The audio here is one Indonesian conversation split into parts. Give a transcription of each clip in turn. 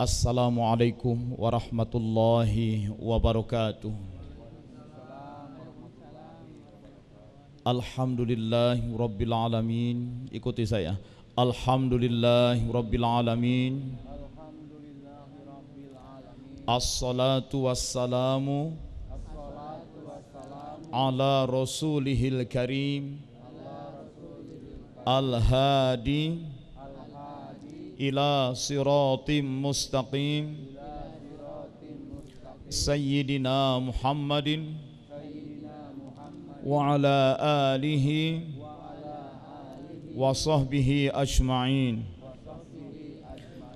Assalamualaikum warahmatullahi wabarakatuh. Alhamdulillahi rabbil alamin. Ikuti saya. Alhamdulillahi rabbil alamin. Assalatu wassalamu ala rasulihil karim al-hadi ila siratim mustaqim Sayyidina Muhammadin wa ala alihi wa sahbihi ajma'in.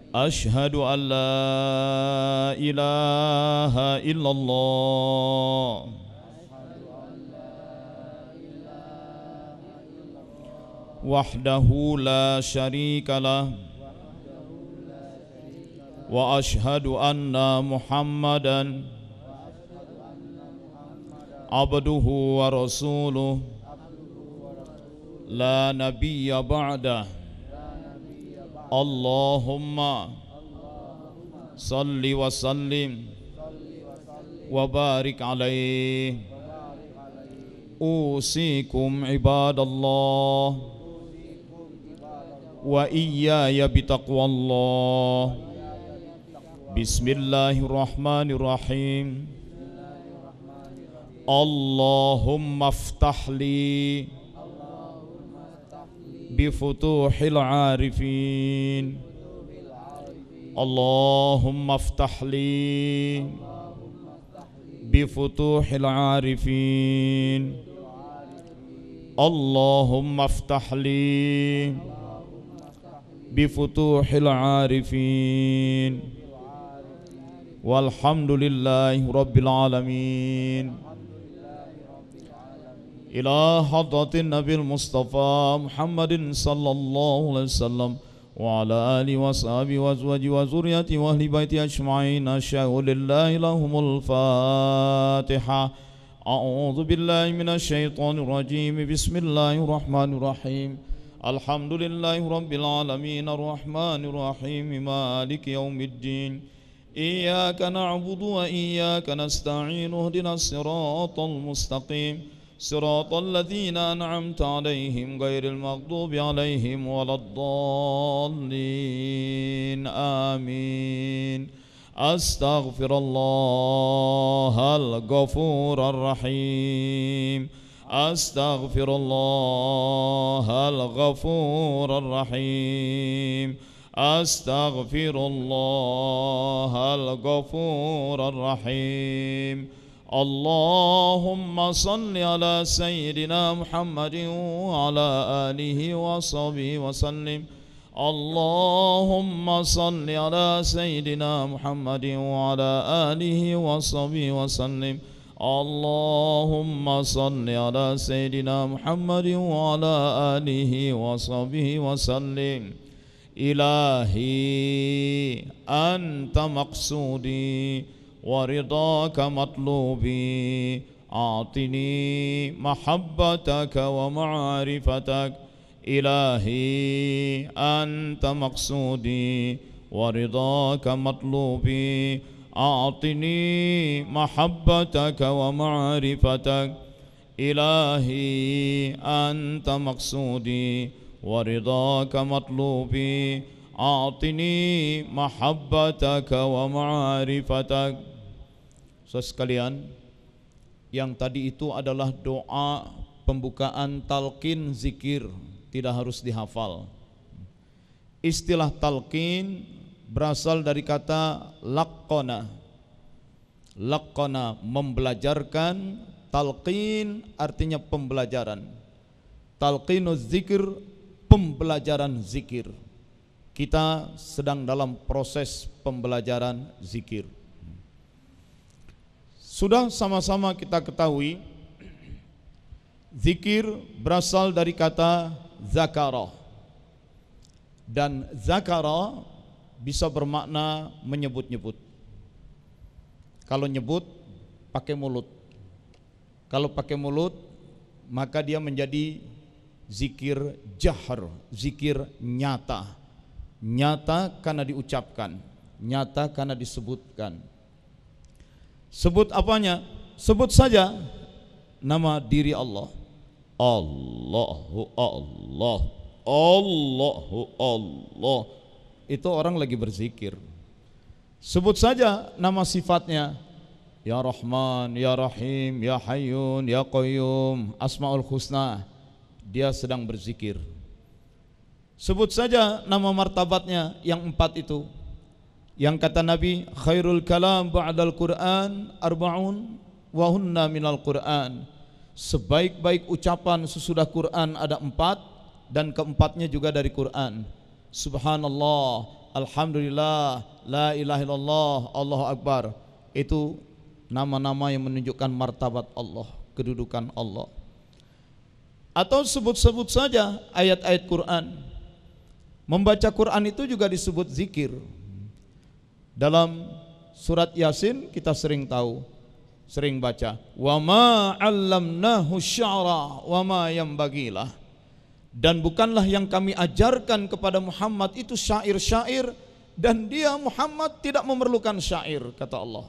Ashhadu an la ilaha illallah wahdahu la syarika lah wa ashhadu anna Muhammadan abduhu wa rasuluh la nabiyya ba'dah. Allahumma salli wa sallim wa barik alaihi. Usikum ibadallah wa iyaya bitaqwallah. Bismillahirrahmanirrahim. Allahumma aftah li bifutuhil arifin. Allahumma aftah li bifutuhil arifin. Allahumma aftah li bifutuhil arifin. Walhamdulillahi rabbil alamin. Ila hadratin nabil mustafa Muhammadin sallallahu alaihi wasallam wa ala alihi wa sahbihi wa azwaji wa zuriyati wa ahli baiti ajma'in. Asyhadu lillahi lahumul Fatiha. A'udzu billahi minasy syaithanir rajim. Bismillahirrahmanirrahim. Alhamdulillahi rabbil alamin arrahmanir rahim maliki yaumiddin. Iyyaka na'budu wa iyyaka nasta'in. Ihdinas siratal mustaqim. Siratal ladzina an'amta 'alaihim ghairil maghdubi 'alaihim waladdallin. Amin. Astaghfirullahal ghafurur rahim. Astaghfirullahal ghafurur rahim. Astaghfirullahal ghafurur rahim. Allahumma salli ala sayyidina Muhammadin wa ala alihi wa sahbihi wa sallim. Allahumma salli ala sayyidina Muhammadin wa ala alihi wa sahbihi wa sallim. Allahumma salli ala sayyidina Muhammadin wa ala alihi wa sahbihi wa sallim. Ilahi anta maqsudi wa ridaka matlubi. A'tini mahabbataka wa ma'rifatak. Ilahi anta maqsudi wa ridaka matlubi. A'tini mahabbataka wa ma'rifatak. Ilahi anta maqsudi wa ridaka matlubi. A'tini mahabbataka wa ma'rifatak. Saudara sekalian, yang tadi itu adalah doa pembukaan talqin zikir, tidak harus dihafal. Istilah talqin berasal dari kata laqqana. Laqqana membelajarkan, talqin artinya pembelajaran. Talqinuz zikir, pembelajaran zikir. Kita sedang dalam proses pembelajaran zikir. Sudah sama-sama kita ketahui, zikir berasal dari kata zakara. Dan zakara bisa bermakna menyebut-nyebut. Kalau nyebut pakai mulut. Kalau pakai mulut maka dia menjadi zikir jahr, zikir nyata. Nyata karena diucapkan, nyata karena disebutkan. Sebut apanya? Sebut saja nama diri Allah. Allahu Allah, Allahu Allah. Itu orang lagi berzikir. Sebut saja nama sifatnya. Ya Rahman, Ya Rahim, Ya Hayyun, Ya Qayyum, Asmaul Husna. Dia sedang berzikir. Sebut saja nama martabatnya yang 4 itu. Yang kata Nabi, khairul kalam ba'dal Qur'an arba'un wa hunna minal Qur'an. Sebaik-baik ucapan sesudah Quran ada 4 dan keempatnya juga dari Quran. Subhanallah, alhamdulillah, la ilaha illallah, Allahu Akbar. Itu nama-nama yang menunjukkan martabat Allah, kedudukan Allah. Atau sebut-sebut saja ayat-ayat Quran. Membaca Quran itu juga disebut zikir. Dalam surat Yasin kita sering tahu, sering baca, wa ma 'allamnahu sya'ra wa ma yanbaghilah. Dan bukanlah yang kami ajarkan kepada Muhammad itu syair-syair, dan dia Muhammad tidak memerlukan syair, kata Allah.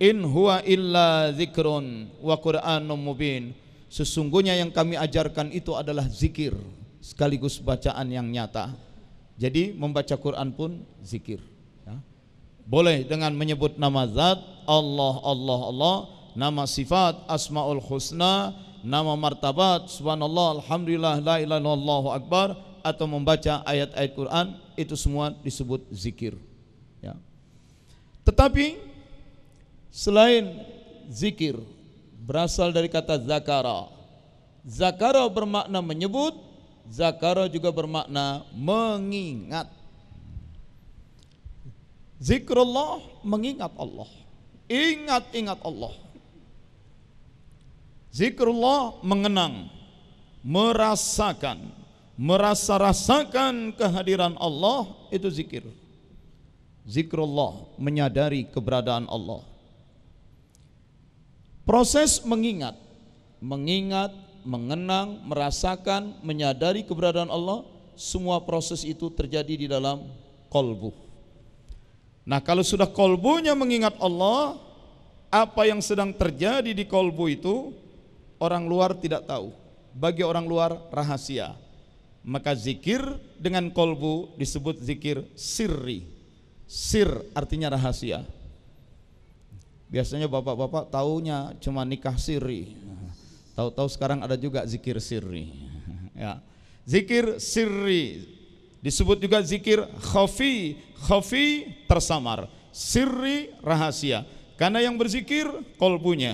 In huwa illa dzikrun wa Qur'anun mubin. Sesungguhnya yang kami ajarkan itu adalah zikir sekaligus bacaan yang nyata. Jadi membaca Quran pun zikir, ya. Boleh dengan menyebut nama zat Allah, Allah, Allah, nama sifat Asmaul Husna, nama martabat subhanallah, alhamdulillah, la ilaha illallah, Allahu Akbar, atau membaca ayat-ayat Quran, itu semua disebut zikir, ya. Tetapi selain zikir berasal dari kata zakara. Zakara bermakna menyebut, zakara juga bermakna mengingat. Zikrullah mengingat Allah, ingat-ingat Allah. Zikrullah mengenang, merasakan, merasa-rasakan kehadiran Allah, itu zikir. Zikrullah menyadari keberadaan Allah. Proses mengingat, mengenang, merasakan, menyadari keberadaan Allah, semua proses itu terjadi di dalam kolbu. Nah, kalau sudah kolbunya mengingat Allah, apa yang sedang terjadi di kolbu itu orang luar tidak tahu. Bagi orang luar rahasia. Maka zikir dengan kolbu disebut zikir sirri. Sir artinya rahasia. Biasanya bapak-bapak taunya cuma nikah sirri. Tahu-tahu sekarang ada juga zikir sirri, ya. Zikir sirri disebut juga zikir khafi. Khafi tersamar, sirri rahasia. Karena yang berzikir kolbunya.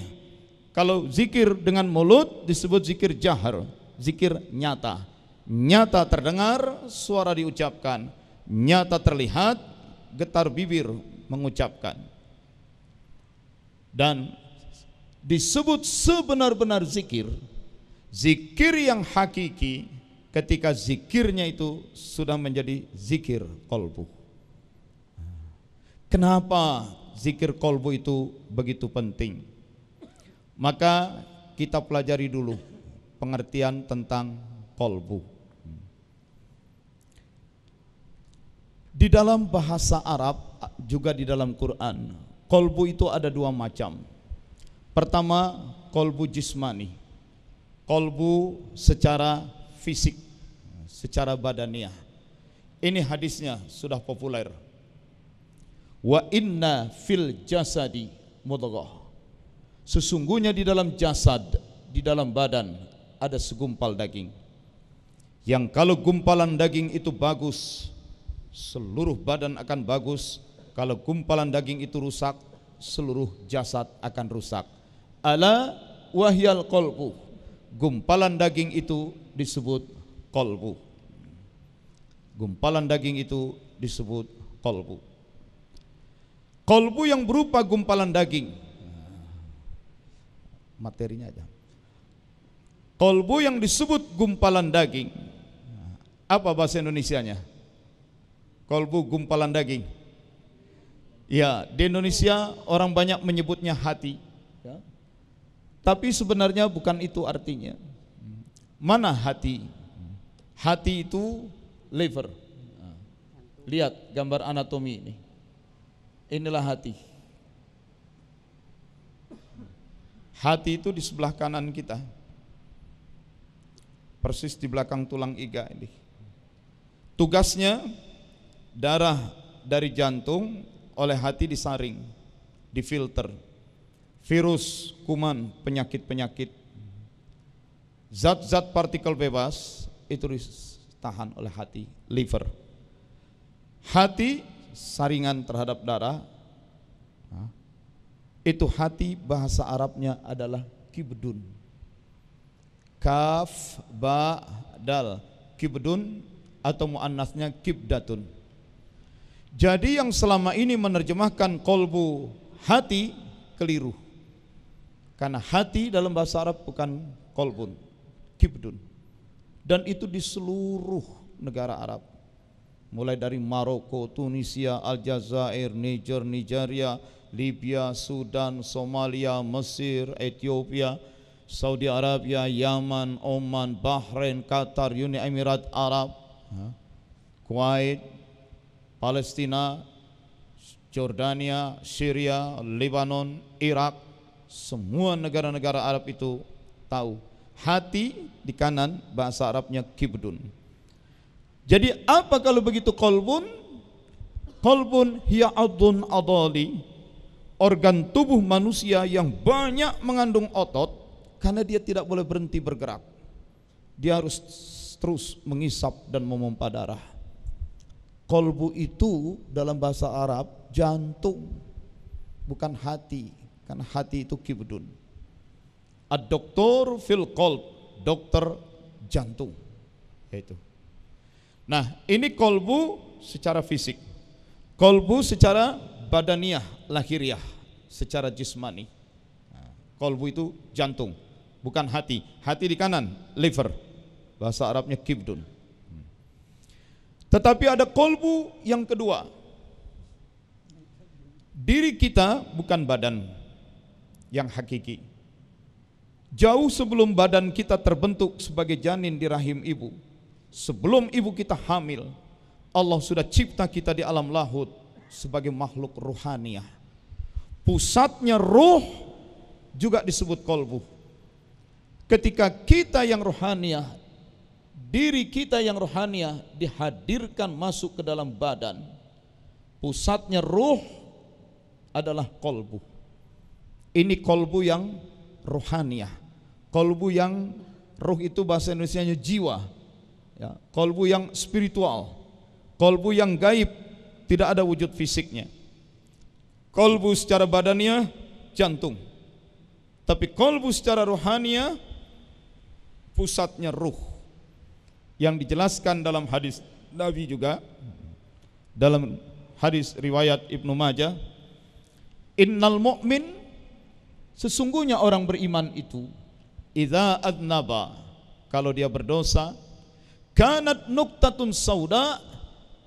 Kalau zikir dengan mulut disebut zikir jahar, zikir nyata. Nyata terdengar, suara diucapkan. Nyata terlihat, getar bibir mengucapkan. Dan disebut sebenar-benar zikir, zikir yang hakiki, ketika zikirnya itu sudah menjadi zikir kolbu. Kenapa zikir kolbu itu begitu penting? Maka kita pelajari dulu pengertian tentang kolbu. Di dalam bahasa Arab, juga di dalam Quran, kolbu itu ada 2 macam. Pertama, kolbu jismani, kolbu secara fisik, secara badaniah. Ini hadisnya sudah populer. Wa inna fil jasadi mudghah. Sesungguhnya di dalam jasad, di dalam badan ada segumpal daging. Yang kalau gumpalan daging itu bagus, seluruh badan akan bagus. Kalau gumpalan daging itu rusak, seluruh jasad akan rusak. Ala wahyal qalbu. Gumpalan daging itu disebut qalbu. Gumpalan daging itu disebut qalbu. Qalbu yang berupa gumpalan daging. Materinya aja. Qalbu yang disebut gumpalan daging. Apa bahasa Indonesianya? Qalbu gumpalan daging. Ya, di Indonesia orang banyak menyebutnya hati, ya. Tapi sebenarnya bukan itu artinya. Mana hati? Hati itu liver. Lihat gambar anatomi ini. inilah hati. Hati itu di sebelah kanan kita, persis di belakang tulang iga ini. Tugasnya darah dari jantung oleh hati disaring, difilter. Virus, kuman, penyakit-penyakit, zat-zat partikel bebas itu ditahan oleh hati, liver. Hati saringan terhadap darah. Itu hati bahasa Arabnya adalah kibdun. Kaf, ba, dal, kibdun atau muannasnya kibdatun. Jadi yang selama ini menerjemahkan kolbu hati keliru. Karena hati dalam bahasa Arab bukan kolbun, kibdun. Dan itu di seluruh negara Arab. Mulai dari Maroko, Tunisia, Aljazair, Niger, Nigeria, Libya, Sudan, Somalia, Mesir, Ethiopia, Saudi Arabia, Yaman, Oman, Bahrain, Qatar, Uni Emirat Arab, Kuwait, Palestina, Jordania, Syria, Lebanon, Irak. Semua negara-negara Arab itu tahu hati di kanan bahasa Arabnya kibdun. Jadi apa kalau begitu kolbun? Kolbun hiya adun adali, organ tubuh manusia yang banyak mengandung otot, karena dia tidak boleh berhenti bergerak. Dia harus terus mengisap dan memompa darah. Kolbu itu dalam bahasa Arab jantung, bukan hati, karena hati itu kibdun. Ad-doktor fil qalb, dokter jantung. Itu. Nah, ini kolbu secara fisik. Kolbu secara badaniah, lahiriah, secara jismani. Kolbu itu jantung, bukan hati. Hati di kanan, liver. Bahasa Arabnya kibdun. Tetapi ada kolbu yang kedua. Diri kita bukan badan yang hakiki. Jauh sebelum badan kita terbentuk sebagai janin di rahim ibu, sebelum ibu kita hamil, Allah sudah cipta kita di alam lahut sebagai makhluk ruhaniah. Pusatnya ruh juga disebut kolbu. Ketika kita yang ruhaniah, diri kita yang ruhaniah dihadirkan masuk ke dalam badan, pusatnya ruh adalah kolbu. Ini kolbu yang ruhaniah. Kolbu yang ruh itu bahasa Indonesianya jiwa, ya, kolbu yang spiritual, kolbu yang gaib, tidak ada wujud fisiknya. Kolbu secara badannya jantung, tapi kolbu secara ruhaniah pusatnya ruh, yang dijelaskan dalam hadis Nabi juga, dalam hadis riwayat Ibnu Majah, innal mu'min, sesungguhnya orang beriman itu, idza adnaba, kalau dia berdosa, kanat nuktatun sauda,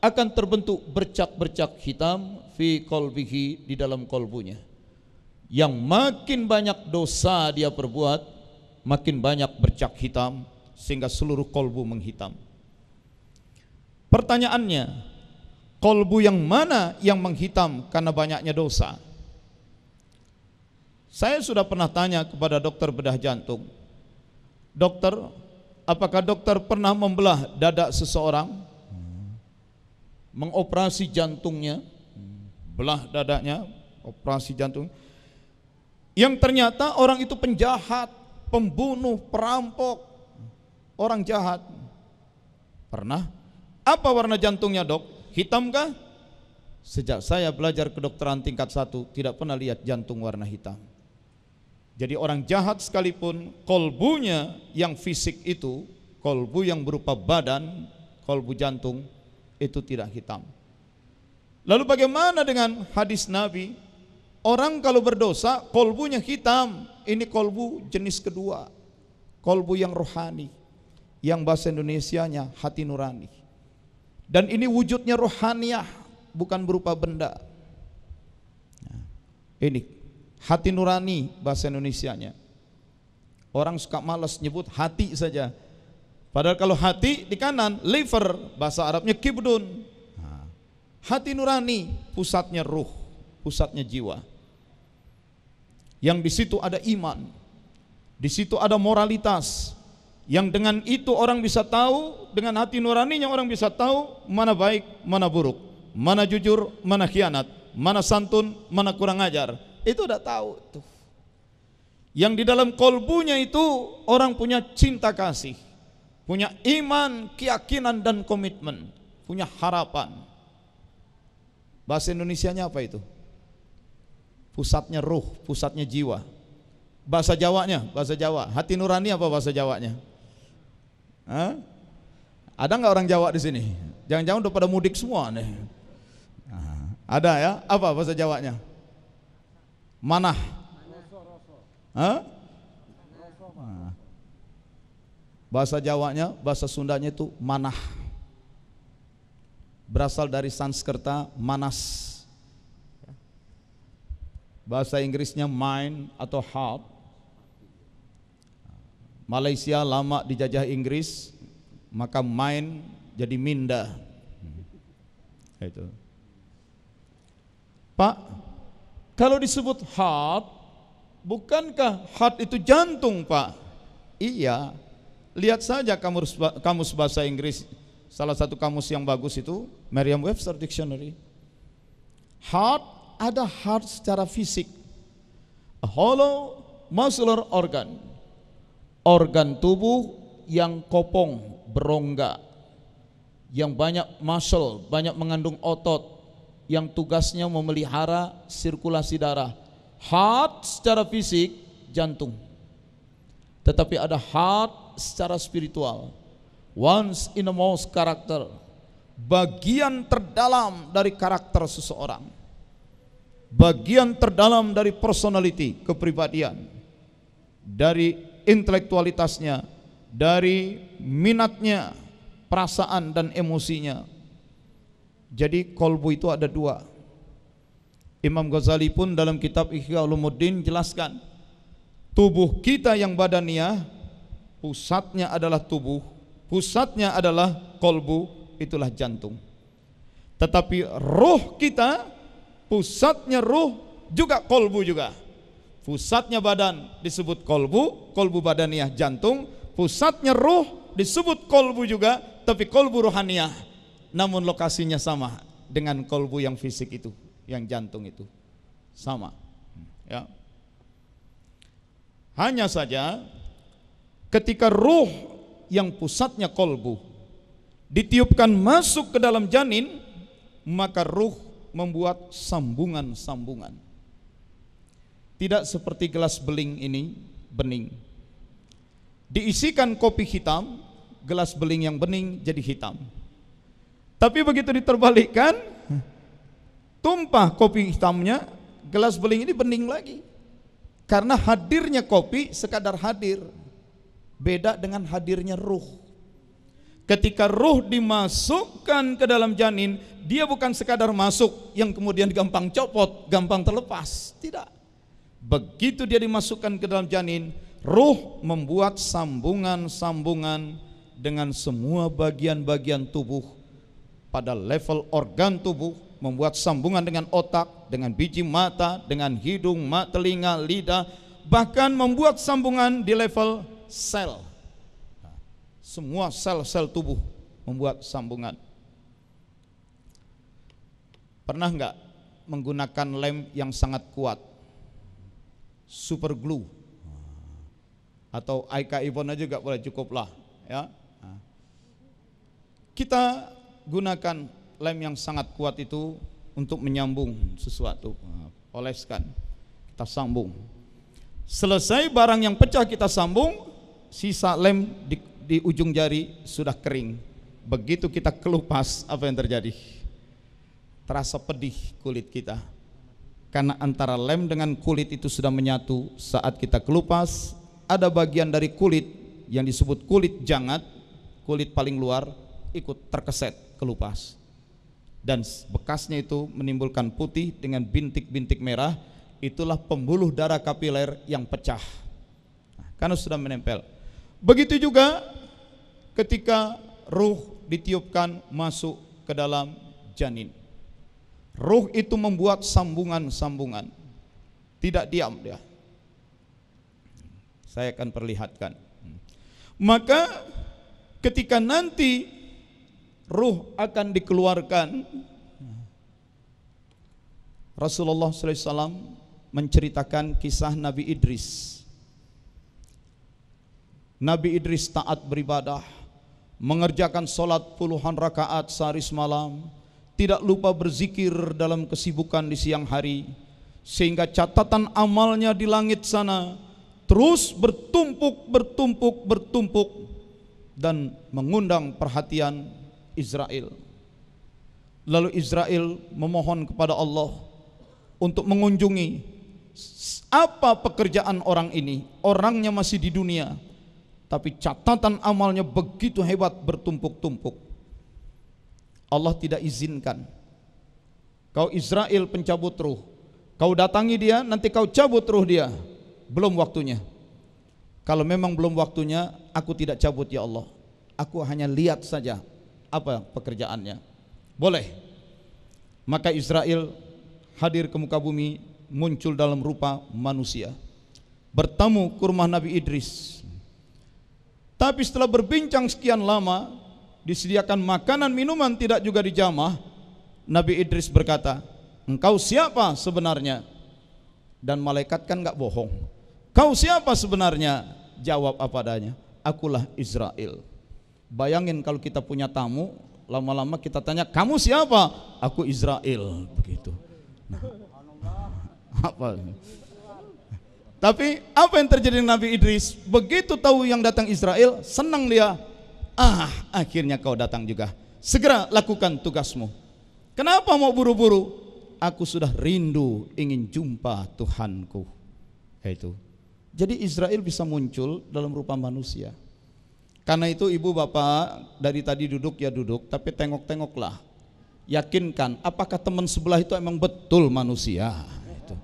akan terbentuk bercak-bercak hitam fi qalbihi, di dalam kolbunya. Yang makin banyak dosa dia perbuat, makin banyak bercak hitam, sehingga seluruh kolbu menghitam. Pertanyaannya, kolbu yang mana yang menghitam karena banyaknya dosa? Saya sudah pernah tanya kepada dokter bedah jantung, dokter, apakah dokter pernah membelah dada seseorang, mengoperasi jantungnya, belah dadanya, operasi jantung, yang ternyata orang itu penjahat, pembunuh, perampok, orang jahat? Pernah? Apa warna jantungnya, dok? Hitam kah? Sejak saya belajar kedokteran tingkat 1, tidak pernah lihat jantung warna hitam. Jadi orang jahat sekalipun, kolbunya yang fisik itu, kolbu yang berupa badan, kolbu jantung, itu tidak hitam. Lalu bagaimana dengan hadis Nabi? Orang kalau berdosa, kolbunya hitam. Ini kolbu jenis kedua, kolbu yang rohani, yang bahasa Indonesianya hati nurani. Dan ini wujudnya rohaniah, bukan berupa benda. Ini hati nurani bahasa Indonesianya. Orang suka malas nyebut hati saja. Padahal kalau hati di kanan, liver, bahasa Arabnya kibdun. Hati nurani, pusatnya ruh. pusatnya jiwa. Yang di situ ada iman, di situ ada moralitas, yang dengan itu orang bisa tahu, dengan hati nuraninya orang bisa tahu mana baik, mana buruk, mana jujur, mana khianat, mana santun, mana kurang ajar. Itu udah tahu tuh. Yang di dalam kolbunya itu orang punya cinta kasih, punya iman, keyakinan dan komitmen, punya harapan. Bahasa Indonesianya apa itu? Pusatnya ruh, pusatnya jiwa. Bahasa Jawanya, bahasa Jawa. Hati nurani apa bahasa Jawanya? Hah? Ada nggak orang Jawa di sini? Jangan-jangan udah pada mudik semua nih. Ada ya? Apa bahasa Jawanya? Manah. Hah? Bahasa Jawanya, bahasa Sundanya itu manah. Berasal dari Sanskerta manas. Bahasa Inggrisnya mind atau heart. Malaysia lama dijajah Inggris, maka mind jadi minda. Itu. Pak, kalau disebut heart, bukankah heart itu jantung, Pak? Iya. Lihat saja kamus bahasa Inggris, salah satu kamus yang bagus itu Merriam-Webster Dictionary. Heart, ada heart secara fisik, a hollow muscular organ, organ tubuh yang kopong, berongga, yang banyak muscle, banyak mengandung otot, yang tugasnya memelihara sirkulasi darah. Heart secara fisik, jantung. Tetapi ada heart secara spiritual, once innermost character, bagian terdalam dari karakter seseorang, bagian terdalam dari personality, kepribadian, dari intelektualitasnya, dari minatnya, perasaan dan emosinya. Jadi kolbu itu ada dua. Imam Ghazali pun dalam kitab Ihya Ulumuddin jelaskan, tubuh kita yang badaniah, pusatnya adalah tubuh, pusatnya adalah kolbu, itulah jantung. Tetapi roh kita, pusatnya ruh juga kolbu juga. Pusatnya badan disebut kolbu, kolbu badaniah jantung. Pusatnya ruh disebut kolbu juga, tapi kolbu rohaniah. Namun lokasinya sama dengan kolbu yang fisik itu, yang jantung itu sama. Ya. Hanya saja ketika ruh yang pusatnya kolbu ditiupkan masuk ke dalam janin, maka ruh membuat sambungan-sambungan. Tidak seperti gelas beling ini, bening. Diisikan kopi hitam, gelas beling yang bening jadi hitam. Tapi begitu diterbalikkan, tumpah kopi hitamnya, gelas beling ini bening lagi. Karena hadirnya kopi sekadar hadir, beda dengan hadirnya ruh. Ketika ruh dimasukkan ke dalam janin, dia bukan sekadar masuk yang kemudian gampang copot, gampang terlepas. Tidak. Begitu dia dimasukkan ke dalam janin, ruh membuat sambungan-sambungan dengan semua bagian-bagian tubuh pada level organ tubuh, membuat sambungan dengan otak, dengan biji mata, dengan hidung, mata, telinga, lidah, bahkan membuat sambungan di level sel. Semua sel-sel tubuh membuat sambungan. Pernah enggak menggunakan lem yang sangat kuat, super glue, atau Aika Ivona juga boleh, cukuplah ya. Kita gunakan lem yang sangat kuat itu untuk menyambung sesuatu, oleskan, kita sambung. Selesai barang yang pecah kita sambung, sisa lem di ujung jari sudah kering. Begitu kita kelupas, apa yang terjadi? Terasa pedih kulit kita, karena antara lem dengan kulit itu sudah menyatu. Saat kita kelupas, ada bagian dari kulit yang disebut kulit jangat, kulit paling luar, ikut terkeset, kelupas, dan bekasnya itu menimbulkan putih dengan bintik-bintik merah. Itulah pembuluh darah kapiler yang pecah karena sudah menempel. Begitu juga ketika ruh ditiupkan masuk ke dalam janin, Ruh itu membuat sambungan-sambungan. Tidak diam dia. Saya akan perlihatkan. Maka ketika nanti ruh akan dikeluarkan, Rasulullah SAW menceritakan kisah Nabi Idris. Nabi Idris taat beribadah, mengerjakan solat puluhan rakaat sehari semalam, tidak lupa berzikir dalam kesibukan di siang hari, sehingga catatan amalnya di langit sana terus bertumpuk dan mengundang perhatian Israel. Lalu Israel memohon kepada Allah untuk mengunjungi apa pekerjaan orang ini. Orangnya masih di dunia, tapi catatan amalnya begitu hebat, bertumpuk-tumpuk. Allah tidak izinkan. Kau Israel pencabut ruh, kau datangi dia, nanti kau cabut ruh dia. Belum waktunya. Kalau memang belum waktunya, aku tidak cabut ya Allah. Aku hanya lihat saja apa pekerjaannya. Boleh. Maka Israel hadir ke muka bumi, muncul dalam rupa manusia, bertemu ke rumah Nabi Idris. Tapi setelah berbincang sekian lama, disediakan makanan minuman tidak juga dijamah, Nabi Idris berkata, engkau siapa sebenarnya? Dan malaikat kan gak bohong. Kau siapa sebenarnya? Jawab apa adanya, akulah Israel. Bayangin kalau kita punya tamu, lama-lama kita tanya, kamu siapa? Aku Israel. Begitu. Nah, apa? Tapi apa yang terjadi dengan Nabi Idris? Begitu tahu yang datang Israel, senang dia. Akhirnya kau datang juga. Segera lakukan tugasmu. Kenapa mau buru-buru? Aku sudah rindu ingin jumpa Tuhanku. Itu. Jadi Israel bisa muncul dalam rupa manusia. Karena itu ibu bapak dari tadi duduk ya duduk, tapi tengok-tengoklah. Yakinkan apakah teman sebelah itu emang betul manusia. Itu.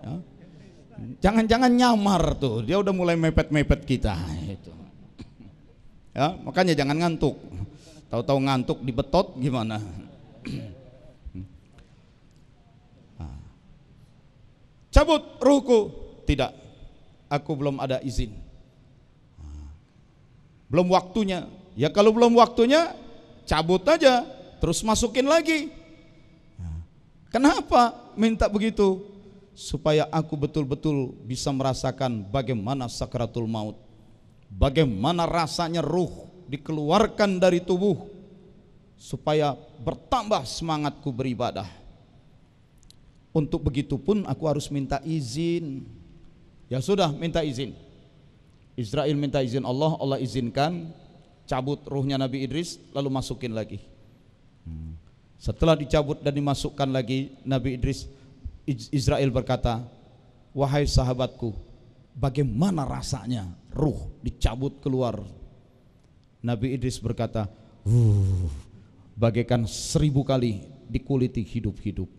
Ya. Jangan-jangan nyamar tuh, dia udah mulai mepet-mepet kita. Itu. Ya, makanya jangan ngantuk. Tahu-tahu ngantuk dibetot gimana? Cabut ruhku. Tidak, aku belum ada izin. Belum waktunya. Ya kalau belum waktunya, cabut aja, terus masukin lagi. Kenapa minta begitu? Supaya aku betul-betul bisa merasakan bagaimana sakaratul maut, bagaimana rasanya ruh dikeluarkan dari tubuh, supaya bertambah semangatku beribadah. Untuk begitu pun aku harus minta izin. Ya sudah, minta izin. Israel minta izin Allah, Allah izinkan, cabut ruhnya Nabi Idris, lalu masukin lagi. Setelah dicabut dan dimasukkan lagi, Nabi Idris, Israel berkata, wahai sahabatku, bagaimana rasanya ruh dicabut keluar? Nabi Idris berkata, bagaikan 1000 kali dikuliti hidup-hidup.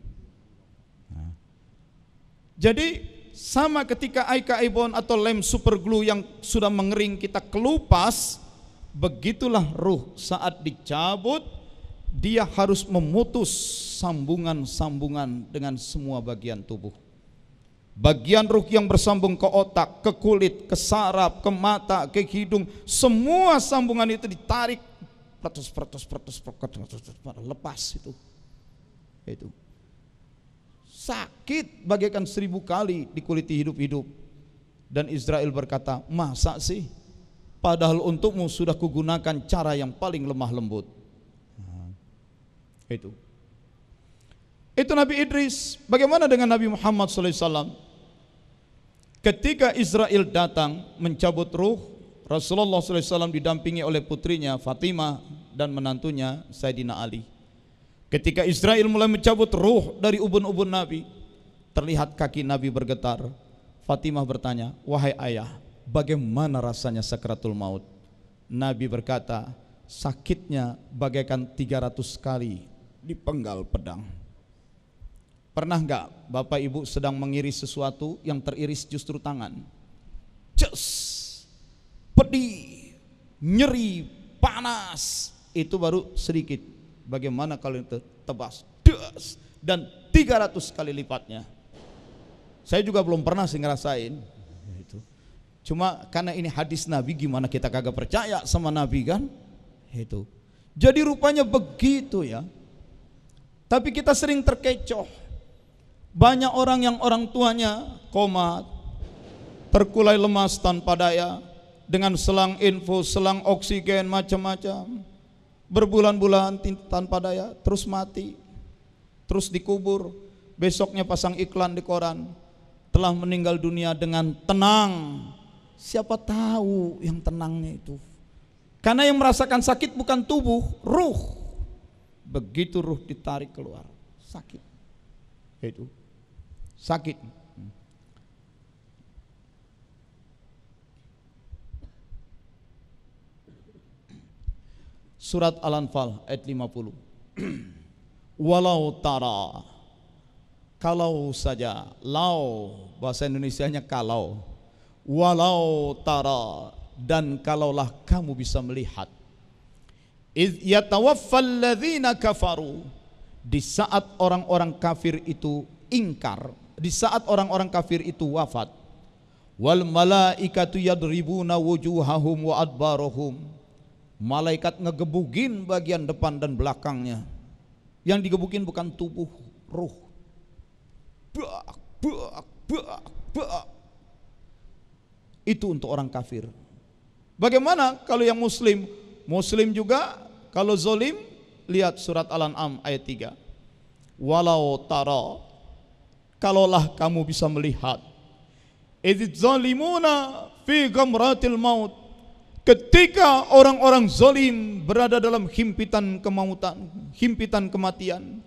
Jadi sama ketika Aika Ibon atau lem super glue yang sudah mengering kita kelupas, begitulah ruh saat dicabut, dia harus memutus sambungan-sambungan dengan semua bagian tubuh. Bagian ruh yang bersambung ke otak, ke kulit, ke saraf, ke mata, ke hidung, semua sambungan itu ditarik, lepas itu. Sakit bagaikan 1000 kali dikuliti hidup-hidup. Dan Israel berkata, masa sih? Padahal untukmu sudah kugunakan cara yang paling lemah lembut. Itu Nabi Idris. Bagaimana dengan Nabi Muhammad SAW? Ketika Israel datang mencabut ruh, Rasulullah SAW didampingi oleh putrinya Fatimah dan menantunya Sayyidina Ali. Ketika Israel mulai mencabut ruh dari ubun-ubun Nabi, terlihat kaki Nabi bergetar. Fatimah bertanya, wahai ayah, bagaimana rasanya sakratul maut? Nabi berkata, sakitnya bagaikan 300 kali dipenggal pedang. Pernah enggak Bapak Ibu sedang mengiris sesuatu yang teriris justru tangan? Ces, pedih, nyeri, panas, itu baru sedikit. Bagaimana kalau itu tebas, des, dan 300 kali lipatnya. Saya juga belum pernah sih ngerasain itu. Cuma karena ini hadis Nabi, gimana kita kagak percaya sama Nabi kan? Itu. Jadi rupanya begitu ya. Tapi kita sering terkecoh. Banyak orang yang orang tuanya komat, terkulai lemas tanpa daya, dengan selang infus, selang oksigen, macam-macam, berbulan-bulan tanpa daya, terus mati, terus dikubur, besoknya pasang iklan di koran, telah meninggal dunia dengan tenang. Siapa tahu yang tenangnya itu? Karena yang merasakan sakit bukan tubuh, ruh. Begitu ruh ditarik keluar, sakit. Itu sakit. Surat Al-Anfal ayat 50. Walau tara, kalau saja, lau bahasa Indonesianya kalau, walau tara, dan kalaulah kamu bisa melihat, idh yatawaffal ladzina kafaru, di saat orang-orang kafir itu ingkar, di saat orang-orang kafir itu wafat, wal malaikatu yadribuna wujuhahum wa adbarahum, malaikat ngegebugin bagian depan dan belakangnya. Yang digebukin bukan tubuh, ruh. Bak, bak, bak, bak. Itu untuk orang kafir. Bagaimana kalau yang muslim? Muslim juga kalau zolim, lihat surat Al-An'am ayat 3. Walau tara, kalaulah kamu bisa melihat, idz zalimuna fi ghamratil maut, ketika orang-orang zolim berada dalam himpitan kemautan, himpitan kematian,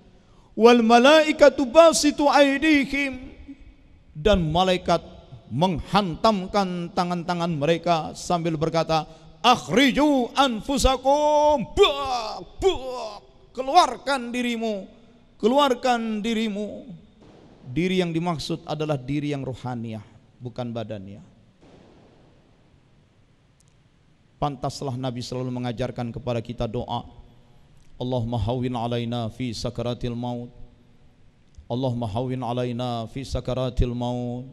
wal malaikatu basitu aydihim, dan malaikat menghantamkan tangan-tangan mereka sambil berkata, akhriju anfusakum, keluarkan dirimu, keluarkan dirimu. Diri yang dimaksud adalah diri yang rohaniah, bukan badannya. Pantaslah Nabi selalu mengajarkan kepada kita doa, Allahumma hawwin alaina fi sakaratil maut, Allahumma hawwin alaina fi sakaratil maut,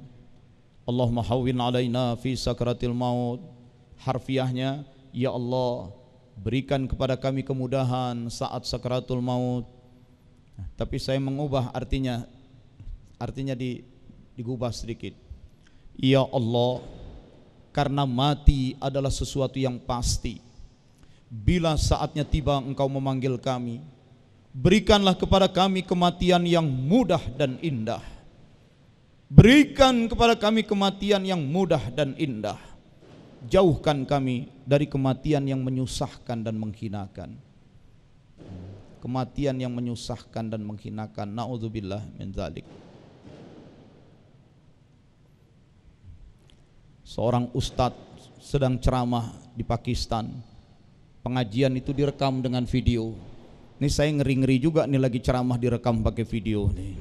Allahumma hawwin alaina fi sakaratil maut. Harfiahnya, ya Allah, berikan kepada kami kemudahan saat sakaratul maut. Tapi saya mengubah artinya digubah sedikit. Ya Allah, karena mati adalah sesuatu yang pasti, bila saatnya tiba engkau memanggil kami, berikanlah kepada kami kematian yang mudah dan indah. Berikan kepada kami kematian yang mudah dan indah. Jauhkan kami dari kematian yang menyusahkan dan menghinakan. Kematian yang menyusahkan dan menghinakan, na'udzubillah min dzalik. Seorang ustadz sedang ceramah di Pakistan. Pengajian itu direkam dengan video. Ini saya ngeri-ngeri juga nih, lagi ceramah direkam pakai video nih.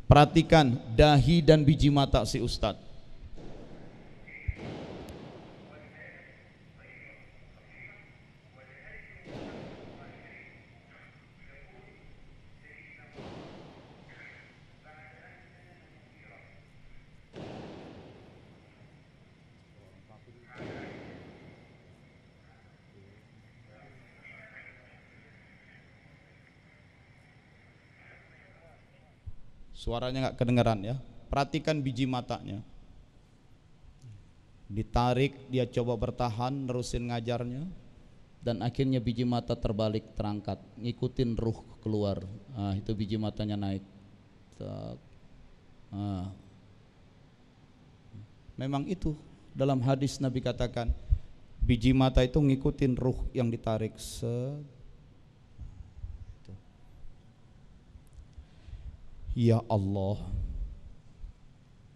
Perhatikan dahi dan biji mata si ustadz. Suaranya nggak kedengaran ya. Perhatikan biji matanya. Ditarik, dia coba bertahan, nerusin ngajarnya, dan akhirnya biji mata terbalik, terangkat, ngikutin ruh keluar. Itu biji matanya naik. Memang itu dalam hadis Nabi katakan, biji mata itu ngikutin ruh yang ditarik. Ya Allah,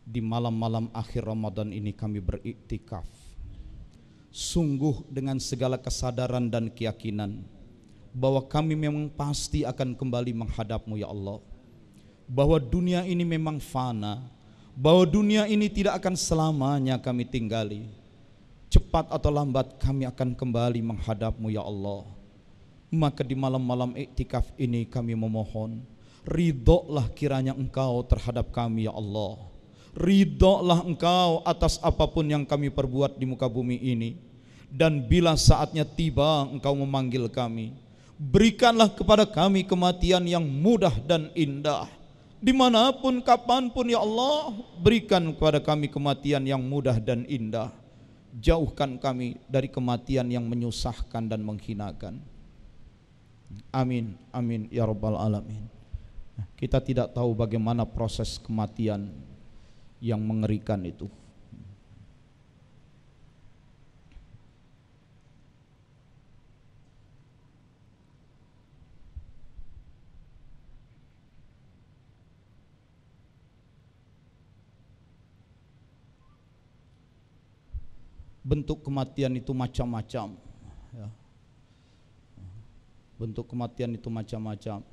di malam-malam akhir Ramadan ini kami beriktikaf, sungguh dengan segala kesadaran dan keyakinan bahwa kami memang pasti akan kembali menghadap-Mu ya Allah, bahwa dunia ini memang fana, bahwa dunia ini tidak akan selamanya kami tinggali. Cepat atau lambat kami akan kembali menghadap-Mu ya Allah. Maka di malam-malam iktikaf ini kami memohon, ridholah kiranya Engkau terhadap kami ya Allah. Ridholah Engkau atas apapun yang kami perbuat di muka bumi ini. Dan bila saatnya tiba Engkau memanggil kami, berikanlah kepada kami kematian yang mudah dan indah. Dimanapun, kapanpun ya Allah, berikan kepada kami kematian yang mudah dan indah. Jauhkan kami dari kematian yang menyusahkan dan menghinakan. Amin, amin ya rabbal alamin. Kita tidak tahu bagaimana proses kematian yang mengerikan itu. Bentuk kematian itu macam-macam ya. Bentuk kematian itu macam-macam.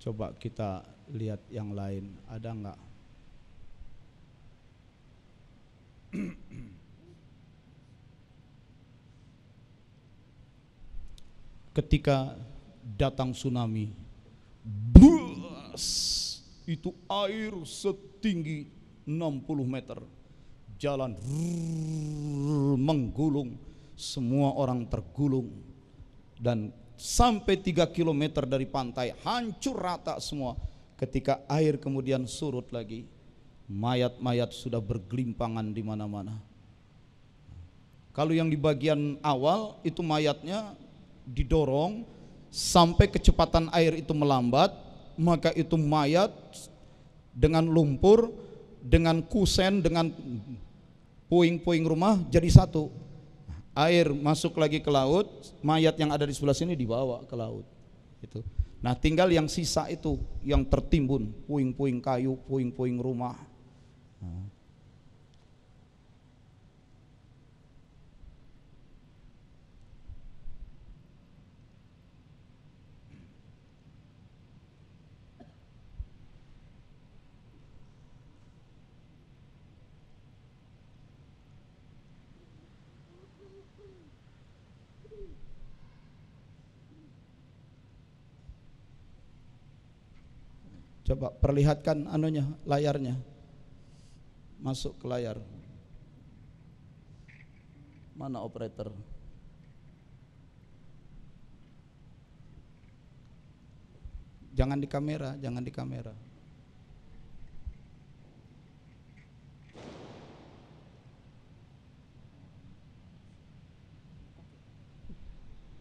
Coba kita lihat yang lain, ada enggak? Ketika datang tsunami, bus, itu air setinggi 60 meter, jalan menggulung, semua orang tergulung, dan sampai 3 kilometer dari pantai hancur rata semua. Ketika air kemudian surut lagi, mayat-mayat sudah bergelimpangan di mana-mana. Kalau yang di bagian awal itu mayatnya didorong sampai kecepatan air itu melambat, maka itu mayat dengan lumpur, dengan kusen, dengan puing-puing rumah jadi satu. Air masuk lagi ke laut, mayat yang ada di sebelah sini dibawa ke laut. Itu. Nah, tinggal yang sisa itu yang tertimbun, puing-puing kayu, puing-puing rumah. Coba perlihatkan anunya, layarnya. Masuk ke layar. Mana operator? Jangan di kamera, jangan di kamera.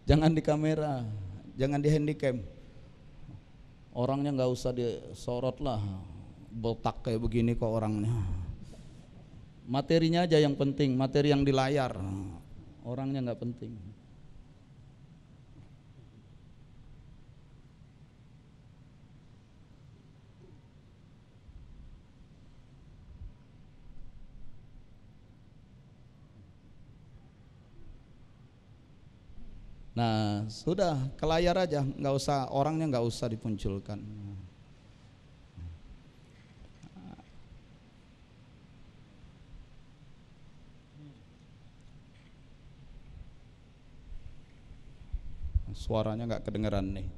Jangan di kamera, jangan di handycam. Orangnya nggak usah disorot lah, botak kayak begini kok orangnya. Materinya aja yang penting, materi yang di layar, orangnya nggak penting. Nah, sudah ke layar aja, nggak usah, orangnya nggak usah dimunculkan. Suaranya nggak kedengeran nih.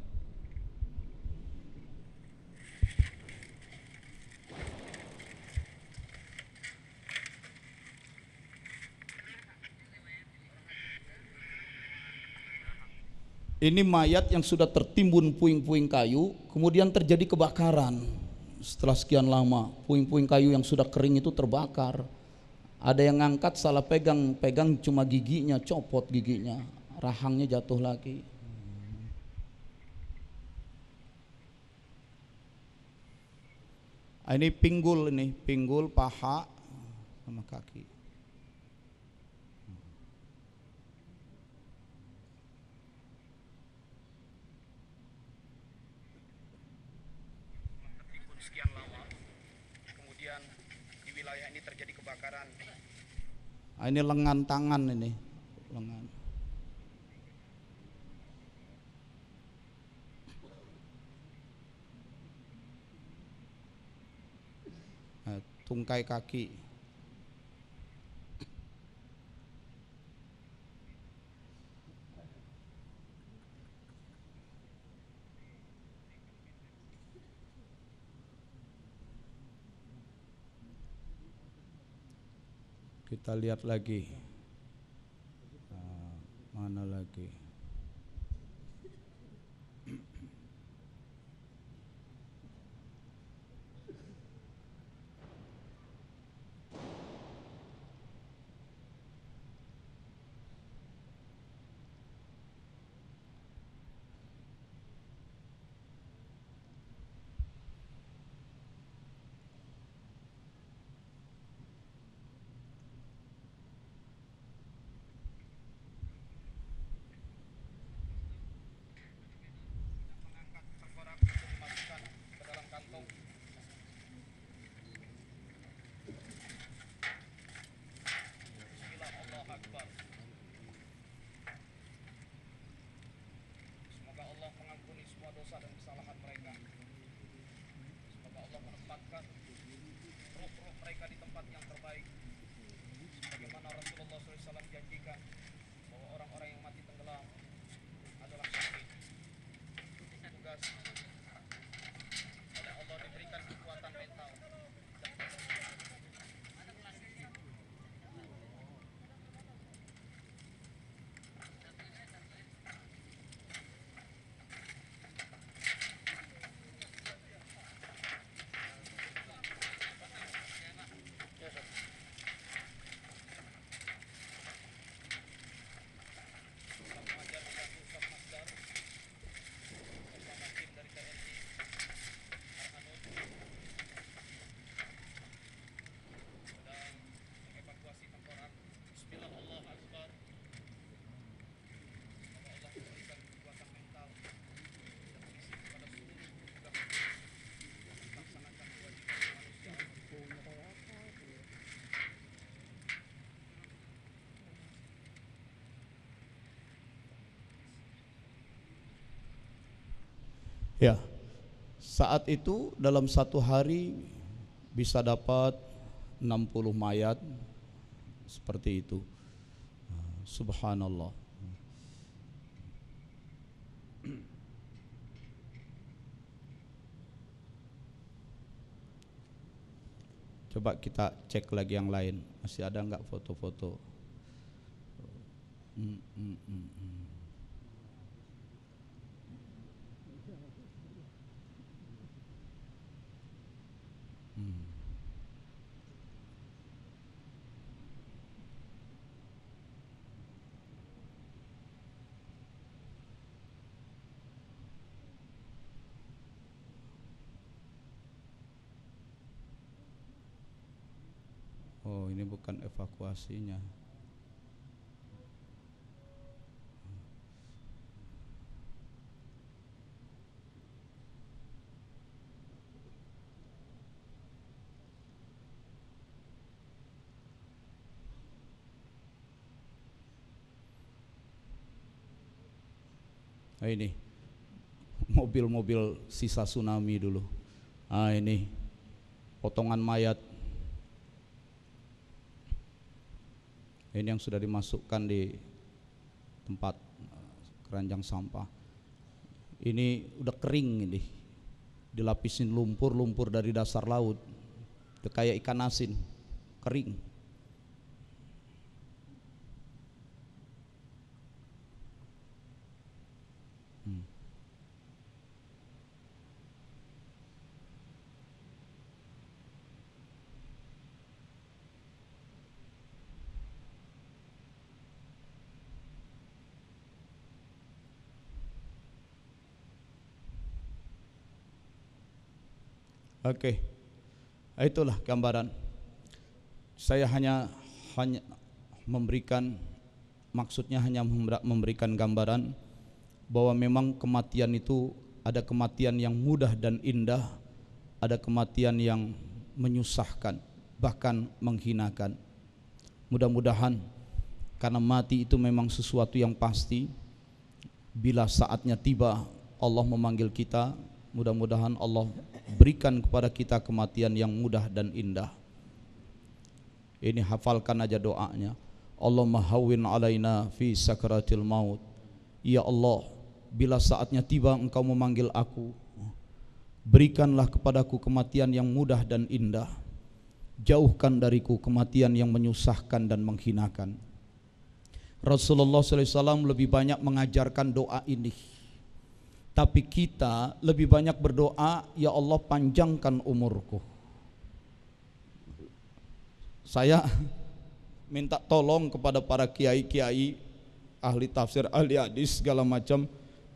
Ini mayat yang sudah tertimbun puing-puing kayu, kemudian terjadi kebakaran. Setelah sekian lama, puing-puing kayu yang sudah kering itu terbakar. Ada yang ngangkat salah pegang, pegang cuma giginya, copot giginya, rahangnya jatuh lagi. Ini pinggul, paha sama kaki. Sekian lama, kemudian di wilayah ini terjadi kebakaran. Ini lengan tangan ini, lengan. Tungkai kaki. Kita lihat lagi. Mana lagi? Ya, saat itu dalam satu hari bisa dapat 60 mayat seperti itu. Subhanallah. Coba kita cek lagi yang lain. Masih ada enggak foto-foto? Oh, ini bukan evakuasinya. Nah, ini mobil-mobil sisa tsunami dulu. Ah, ini potongan mayat. Ini yang sudah dimasukkan di tempat keranjang sampah. Ini udah kering ini, dilapisin lumpur dari dasar laut. Itu kayak ikan asin, kering. Oke, itulah gambaran. Saya hanya memberikan, maksudnya hanya memberikan gambaran bahwa memang kematian itu ada kematian yang mudah dan indah, ada kematian yang menyusahkan, bahkan menghinakan. Mudah-mudahan karena mati itu memang sesuatu yang pasti, bila saatnya tiba Allah memanggil kita, mudah-mudahan Allah berikan kepada kita kematian yang mudah dan indah. Ini hafalkan aja doanya. Allahumma hawwin alaina fi sakaratil maut. Ya Allah, bila saatnya tiba engkau memanggil aku, berikanlah kepadaku kematian yang mudah dan indah. Jauhkan dariku kematian yang menyusahkan dan menghinakan. Rasulullah SAW lebih banyak mengajarkan doa ini. Tapi kita lebih banyak berdoa, ya Allah panjangkan umurku. Saya minta tolong kepada para kiai-kiai, ahli tafsir, ahli hadis segala macam.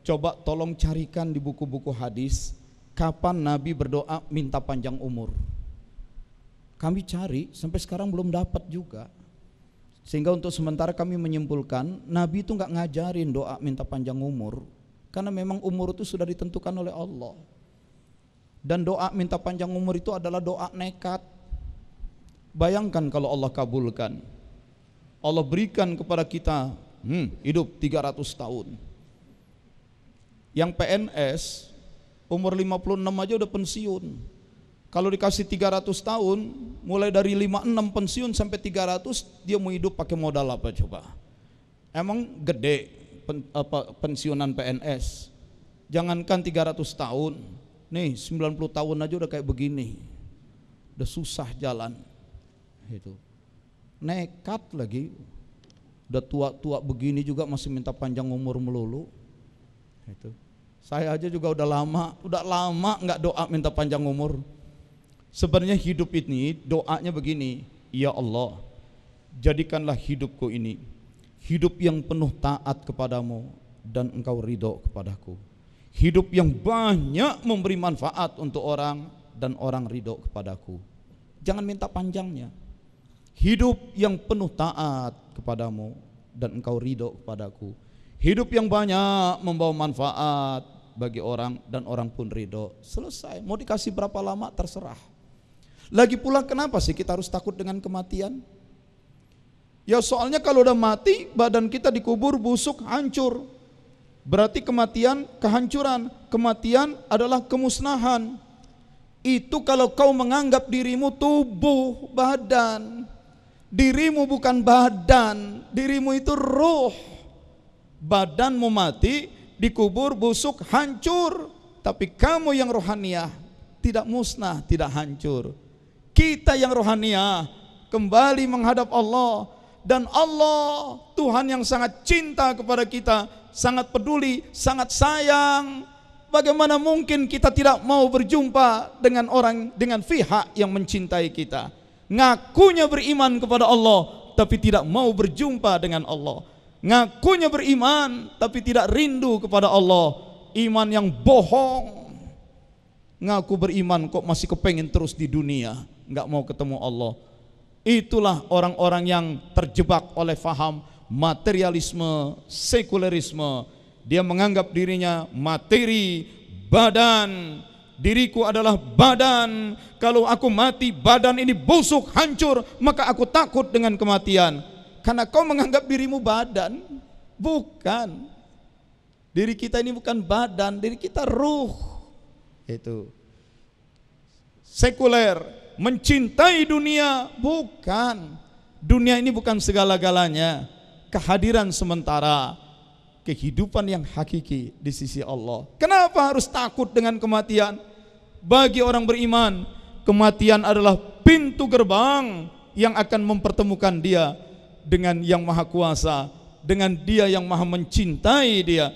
Coba tolong carikan di buku-buku hadis kapan Nabi berdoa minta panjang umur. Kami cari sampai sekarang belum dapat juga. Sehingga untuk sementara kami menyimpulkan Nabi itu nggak ngajarin doa minta panjang umur, karena memang umur itu sudah ditentukan oleh Allah. Dan doa minta panjang umur itu adalah doa nekat. Bayangkan kalau Allah kabulkan, Allah berikan kepada kita hidup 300 tahun. Yang PNS umur 56 aja udah pensiun. Kalau dikasih 300 tahun, mulai dari 56 pensiun sampai 300, dia mau hidup pakai modal apa coba? Emang gede pensiunan PNS. Jangankan 300 tahun, nih 90 tahun aja udah kayak begini. Udah susah jalan. Itu. Nekat lagi. Udah tua-tua begini juga masih minta panjang umur melulu. Itu. Saya aja juga udah lama enggak doa minta panjang umur. Sebenarnya hidup ini doanya begini, ya Allah, jadikanlah hidupku ini hidup yang penuh taat kepadamu dan engkau ridho kepadaku. Hidup yang banyak memberi manfaat untuk orang dan orang ridho kepadaku. Jangan minta panjangnya. Hidup yang penuh taat kepadamu dan engkau ridho kepadaku. Hidup yang banyak membawa manfaat bagi orang dan orang pun ridho. Selesai. Mau dikasih berapa lama terserah. Lagi pula kenapa sih kita harus takut dengan kematian? Ya soalnya kalau udah mati badan kita dikubur busuk hancur. Berarti kematian kehancuran. Kematian adalah kemusnahan. Itu kalau kau menganggap dirimu tubuh badan. Dirimu bukan badan, dirimu itu ruh. Badanmu mati, dikubur busuk hancur. Tapi kamu yang rohaniah tidak musnah, tidak hancur. Kita yang rohaniah kembali menghadap Allah, dan Allah Tuhan yang sangat cinta kepada kita, sangat peduli, sangat sayang. Bagaimana mungkin kita tidak mau berjumpa dengan orang, dengan pihak yang mencintai kita? Ngakunya beriman kepada Allah tapi tidak mau berjumpa dengan Allah. Ngakunya beriman tapi tidak rindu kepada Allah. Iman yang bohong. Ngaku beriman kok masih kepengen terus di dunia, nggak mau ketemu Allah. Itulah orang-orang yang terjebak oleh faham materialisme, sekulerisme. Dia menganggap dirinya materi, badan. Diriku adalah badan. Kalau aku mati badan ini busuk, hancur, maka aku takut dengan kematian. Karena kau menganggap dirimu badan. Bukan. Diri kita ini bukan badan, diri kita ruh. Itu. Sekuler, mencintai dunia, bukan. Dunia ini bukan segala-galanya. Kehadiran sementara, kehidupan yang hakiki di sisi Allah. Kenapa harus takut dengan kematian? Bagi orang beriman, kematian adalah pintu gerbang yang akan mempertemukan dia dengan yang maha kuasa, dengan dia yang maha mencintai dia.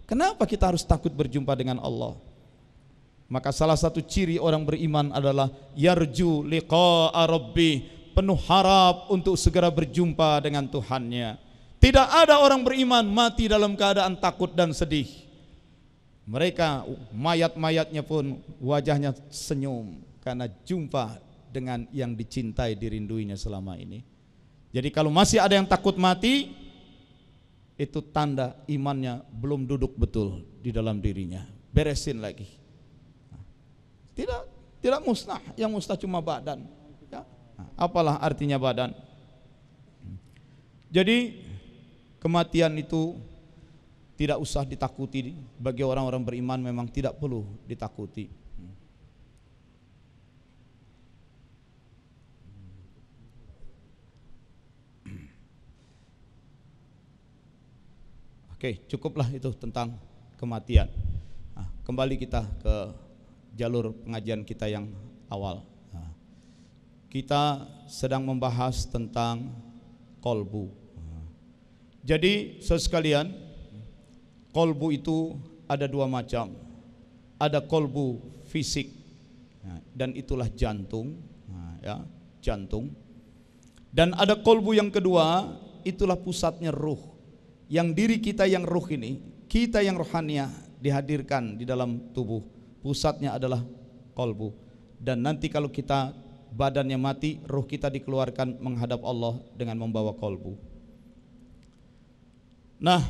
Kenapa kita harus takut berjumpa dengan Allah? Maka salah satu ciri orang beriman adalah yarju liqa'a rabbih, penuh harap untuk segera berjumpa dengan Tuhannya. Tidak ada orang beriman mati dalam keadaan takut dan sedih. Mereka mayat-mayatnya pun wajahnya senyum karena jumpa dengan yang dicintai, dirinduinya selama ini. Jadi kalau masih ada yang takut mati, itu tanda imannya belum duduk betul di dalam dirinya. Beresin lagi. Tidak musnah, yang musnah cuma badan. Ya. Apalah artinya badan? Jadi kematian itu tidak usah ditakuti. Bagi orang-orang beriman memang tidak perlu ditakuti. Oke, cukuplah itu tentang kematian. Kembali kita ke jalur pengajian kita yang awal. Kita sedang membahas tentang kolbu. Jadi sekalian, kolbu itu ada dua macam. Ada kolbu fisik, dan itulah jantung, ya, jantung. Dan ada kolbu yang kedua, itulah pusatnya ruh. Yang diri kita yang ruh ini, kita yang rohaniah dihadirkan di dalam tubuh. Pusatnya adalah kolbu. Dan nanti kalau kita badannya mati, ruh kita dikeluarkan menghadap Allah dengan membawa kolbu. Nah,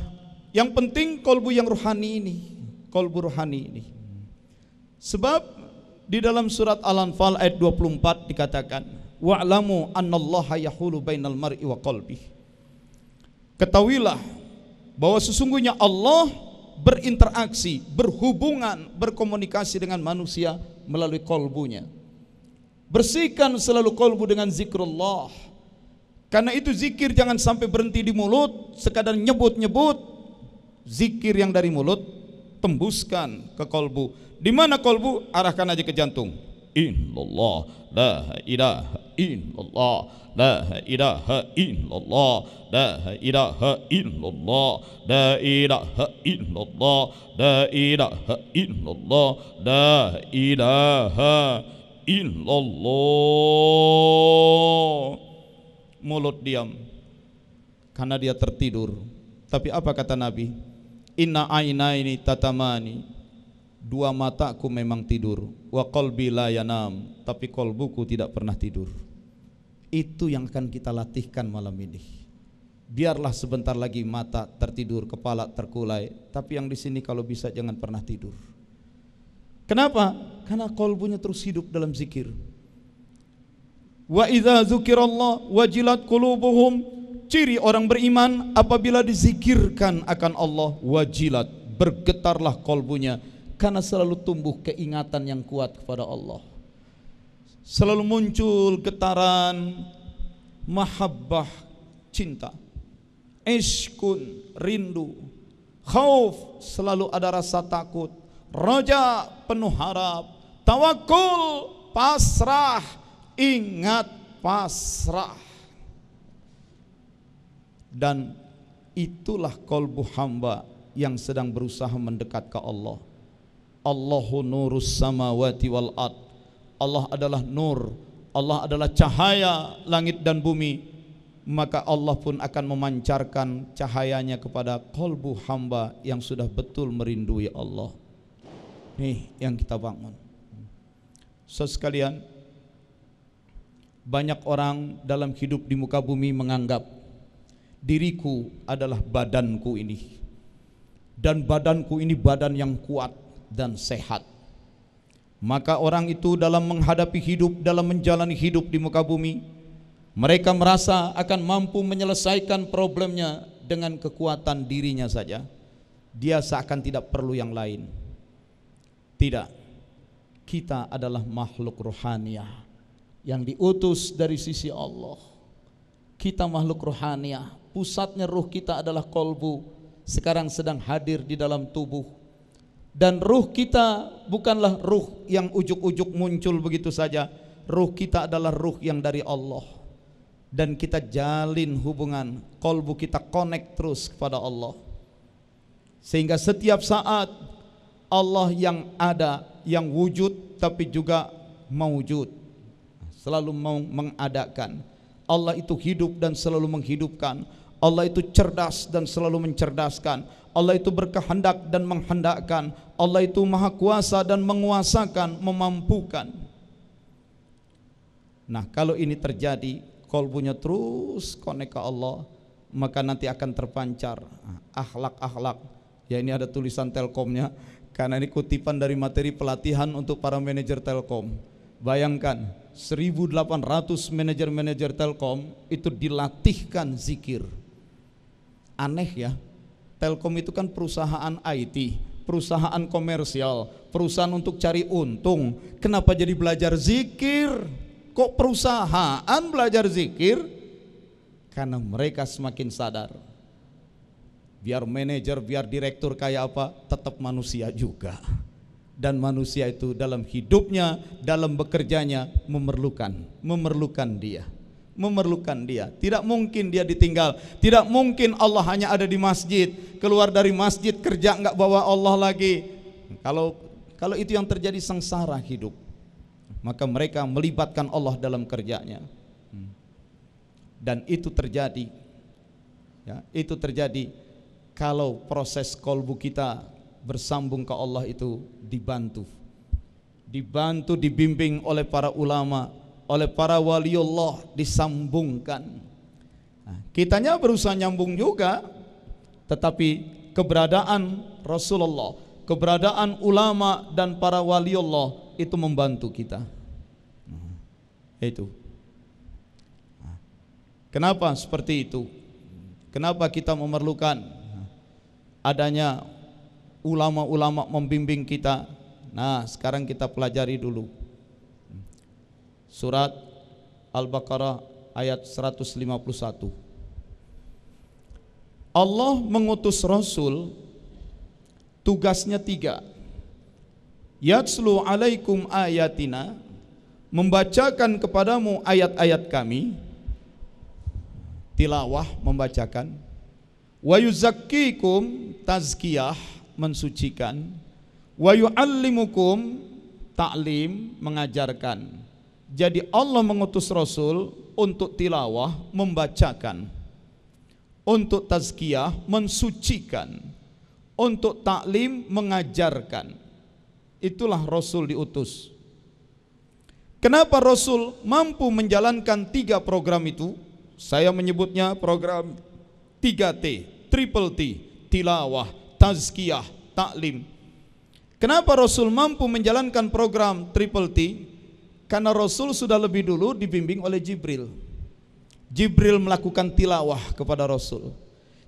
yang penting kolbu yang rohani ini, kolbu rohani ini. Sebab di dalam surat Al-Anfal ayat 24 dikatakan, wa'lamu annallaha yahulu bainal mar'i wa qalbih. Ketahuilah bahwa sesungguhnya Allah berinteraksi, berhubungan, berkomunikasi dengan manusia melalui kolbunya. Bersihkan selalu kolbu dengan zikrullah. Karena itu zikir jangan sampai berhenti di mulut, sekadar nyebut-nyebut. Zikir yang dari mulut tembuskan ke kolbu. Di mana kolbu? Arahkan aja ke jantung. Illallah, la ilaha illallah, la ilaha illallah, la ilaha illallah, la ilaha illallah, la ilaha illallah, la ilaha illallah. Mulut diam karena dia tertidur. Tapi apa kata Nabi? Inna ainaini tatamani, dua mataku memang tidur. Wa qalbi la yanam, tapi kolbuku tidak pernah tidur. Itu yang akan kita latihkan malam ini. Biarlah sebentar lagi mata tertidur, kepala terkulai, tapi yang di sini kalau bisa jangan pernah tidur. Kenapa? Karena kolbunya terus hidup dalam zikir. Wa idza dzukirallah wajilat qulubuhum, ciri orang beriman apabila dizikirkan akan Allah, wajilat, bergetarlah kolbunya, karena selalu tumbuh keingatan yang kuat kepada Allah. Selalu muncul getaran mahabbah, cinta, ishkun, rindu, khauf, selalu ada rasa takut, raja, penuh harap, tawakul, pasrah, ingat, pasrah. Dan itulah kolbu hamba yang sedang berusaha mendekat ke Allah. Allahu nurus samawati wal ard. Allah adalah nur, Allah adalah cahaya langit dan bumi. Maka Allah pun akan memancarkan cahayanya kepada kolbu hamba yang sudah betul merindui Allah. Nih yang kita bangun. Sekalian, banyak orang dalam hidup di muka bumi menganggap diriku adalah badanku ini, dan badanku ini badan yang kuat dan sehat. Maka orang itu dalam menghadapi hidup, dalam menjalani hidup di muka bumi, mereka merasa akan mampu menyelesaikan problemnya dengan kekuatan dirinya saja. Dia seakan tidak perlu yang lain. Tidak, kita adalah makhluk rohaniah yang diutus dari sisi Allah. Kita makhluk rohaniah, pusatnya ruh kita adalah kolbu, sekarang sedang hadir di dalam tubuh. Dan ruh kita bukanlah ruh yang ujuk-ujuk muncul begitu saja. Ruh kita adalah ruh yang dari Allah. Dan kita jalin hubungan, kolbu kita connect terus kepada Allah. Sehingga setiap saat Allah yang ada, yang wujud tapi juga mawujud, selalu mau mengadakan. Allah itu hidup dan selalu menghidupkan. Allah itu cerdas dan selalu mencerdaskan. Allah itu berkehendak dan menghendakkan. Allah itu maha kuasa dan menguasakan, memampukan. Nah, kalau ini terjadi, kolbunya terus connect ke Allah, maka nanti akan terpancar akhlak-akhlak. Ya, ini ada tulisan Telkomnya, karena ini kutipan dari materi pelatihan untuk para manajer Telkom. Bayangkan 1.800 manajer-manajer Telkom itu dilatihkan zikir. Aneh ya, Telkom itu kan perusahaan IT, perusahaan komersial, perusahaan untuk cari untung. Kenapa jadi belajar zikir? Kok perusahaan belajar zikir? Karena mereka semakin sadar, biar manajer, biar direktur kayak apa, tetap manusia juga. Dan manusia itu dalam hidupnya, dalam bekerjanya memerlukan dia. Tidak mungkin dia ditinggal. Tidak mungkin Allah hanya ada di masjid, keluar dari masjid kerja nggak bawa Allah lagi. Kalau itu yang terjadi, sengsara hidup. Maka mereka melibatkan Allah dalam kerjanya. Dan itu terjadi. Ya, itu terjadi kalau proses kolbu kita bersambung ke Allah itu dibantu, dibimbing oleh para ulama, oleh para waliullah, disambungkan. Nah, kitanya berusaha nyambung juga, tetapi keberadaan Rasulullah, keberadaan ulama dan para waliullah itu membantu kita. Itu. Kenapa seperti itu? Kenapa kita memerlukan adanya ulama-ulama membimbing kita? Nah, sekarang kita pelajari dulu surat Al-Baqarah ayat 151. Allah mengutus Rasul, tugasnya 3. Yatslu alaikum ayatina, membacakan kepadamu ayat-ayat kami, tilawah, membacakan. Wa yuzakkikum, tazkiyah, mensucikan. Wa yu'allimukum, ta'lim, mengajarkan. Jadi Allah mengutus Rasul untuk tilawah, membacakan, untuk tazkiyah, mensucikan, untuk ta'lim, mengajarkan. Itulah Rasul diutus. Kenapa Rasul mampu menjalankan 3 program itu? Saya menyebutnya program 3T, triple T, tilawah, tazkiyah, ta'lim. Kenapa Rasul mampu menjalankan program triple T? Karena Rasul sudah lebih dulu dibimbing oleh Jibril. Jibril melakukan tilawah kepada Rasul.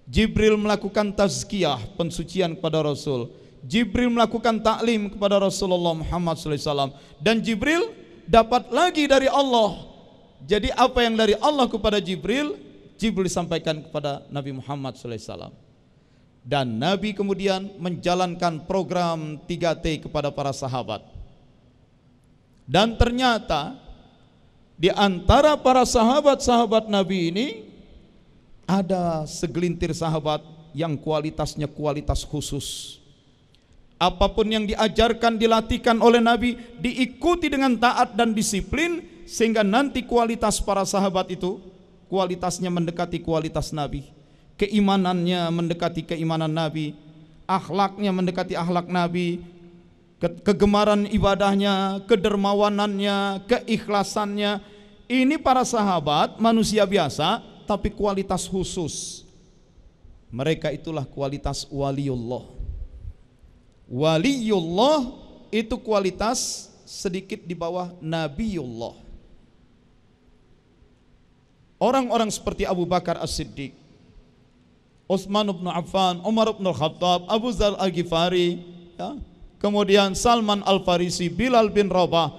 Jibril melakukan tazkiyah, pensucian kepada Rasul. Jibril melakukan ta'lim kepada Rasulullah Muhammad SAW. Dan Jibril dapat lagi dari Allah. Jadi apa yang dari Allah kepada Jibril, Jibril disampaikan kepada Nabi Muhammad SAW. Dan Nabi kemudian menjalankan program 3T kepada para sahabat. Dan ternyata di antara para sahabat-sahabat Nabi ini ada segelintir sahabat yang kualitasnya kualitas khusus. Apapun yang diajarkan, dilatihkan oleh Nabi, diikuti dengan taat dan disiplin, sehingga nanti kualitas para sahabat itu kualitasnya mendekati kualitas Nabi, keimanannya mendekati keimanan Nabi, akhlaknya mendekati akhlak Nabi, kegemaran ibadahnya, kedermawanannya, keikhlasannya. Ini para sahabat manusia biasa tapi kualitas khusus. Mereka itulah kualitas waliullah. Waliullah itu kualitas sedikit di bawah nabiullah. Orang-orang seperti Abu Bakar As-Siddiq, Utsman bin Affan, Umar bin Khattab, Abu Dzar Al-Ghifari, ya, kemudian Salman Al-Farisi, Bilal bin Rabah,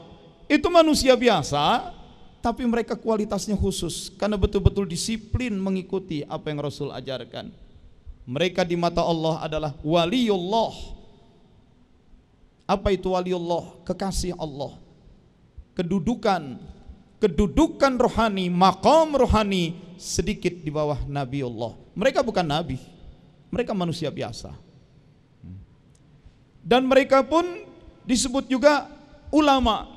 itu manusia biasa, tapi mereka kualitasnya khusus karena betul-betul disiplin mengikuti apa yang Rasul ajarkan. Mereka di mata Allah adalah waliullah. Apa itu waliullah? Kekasih Allah. Kedudukan rohani, maqam rohani sedikit di bawah Nabiullah. Mereka bukan nabi, mereka manusia biasa. Dan mereka pun disebut juga ulama,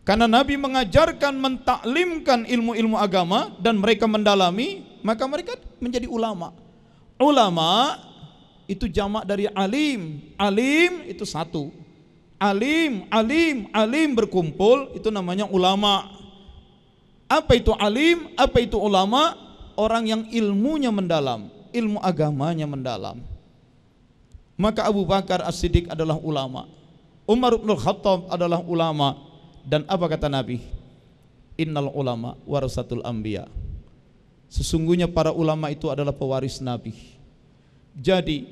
karena Nabi mengajarkan, mentaklimkan ilmu-ilmu agama dan mereka mendalami, maka mereka menjadi ulama. Ulama itu jamak dari alim. Alim itu satu. Alim berkumpul, itu namanya ulama. Apa itu alim? Apa itu ulama? Orang yang ilmunya mendalam, ilmu agamanya mendalam. Maka Abu Bakar As-Siddiq adalah ulama, Umar bin Khattab adalah ulama. Dan apa kata Nabi? Innal ulama warasatul anbiya. Sesungguhnya para ulama itu adalah pewaris Nabi. Jadi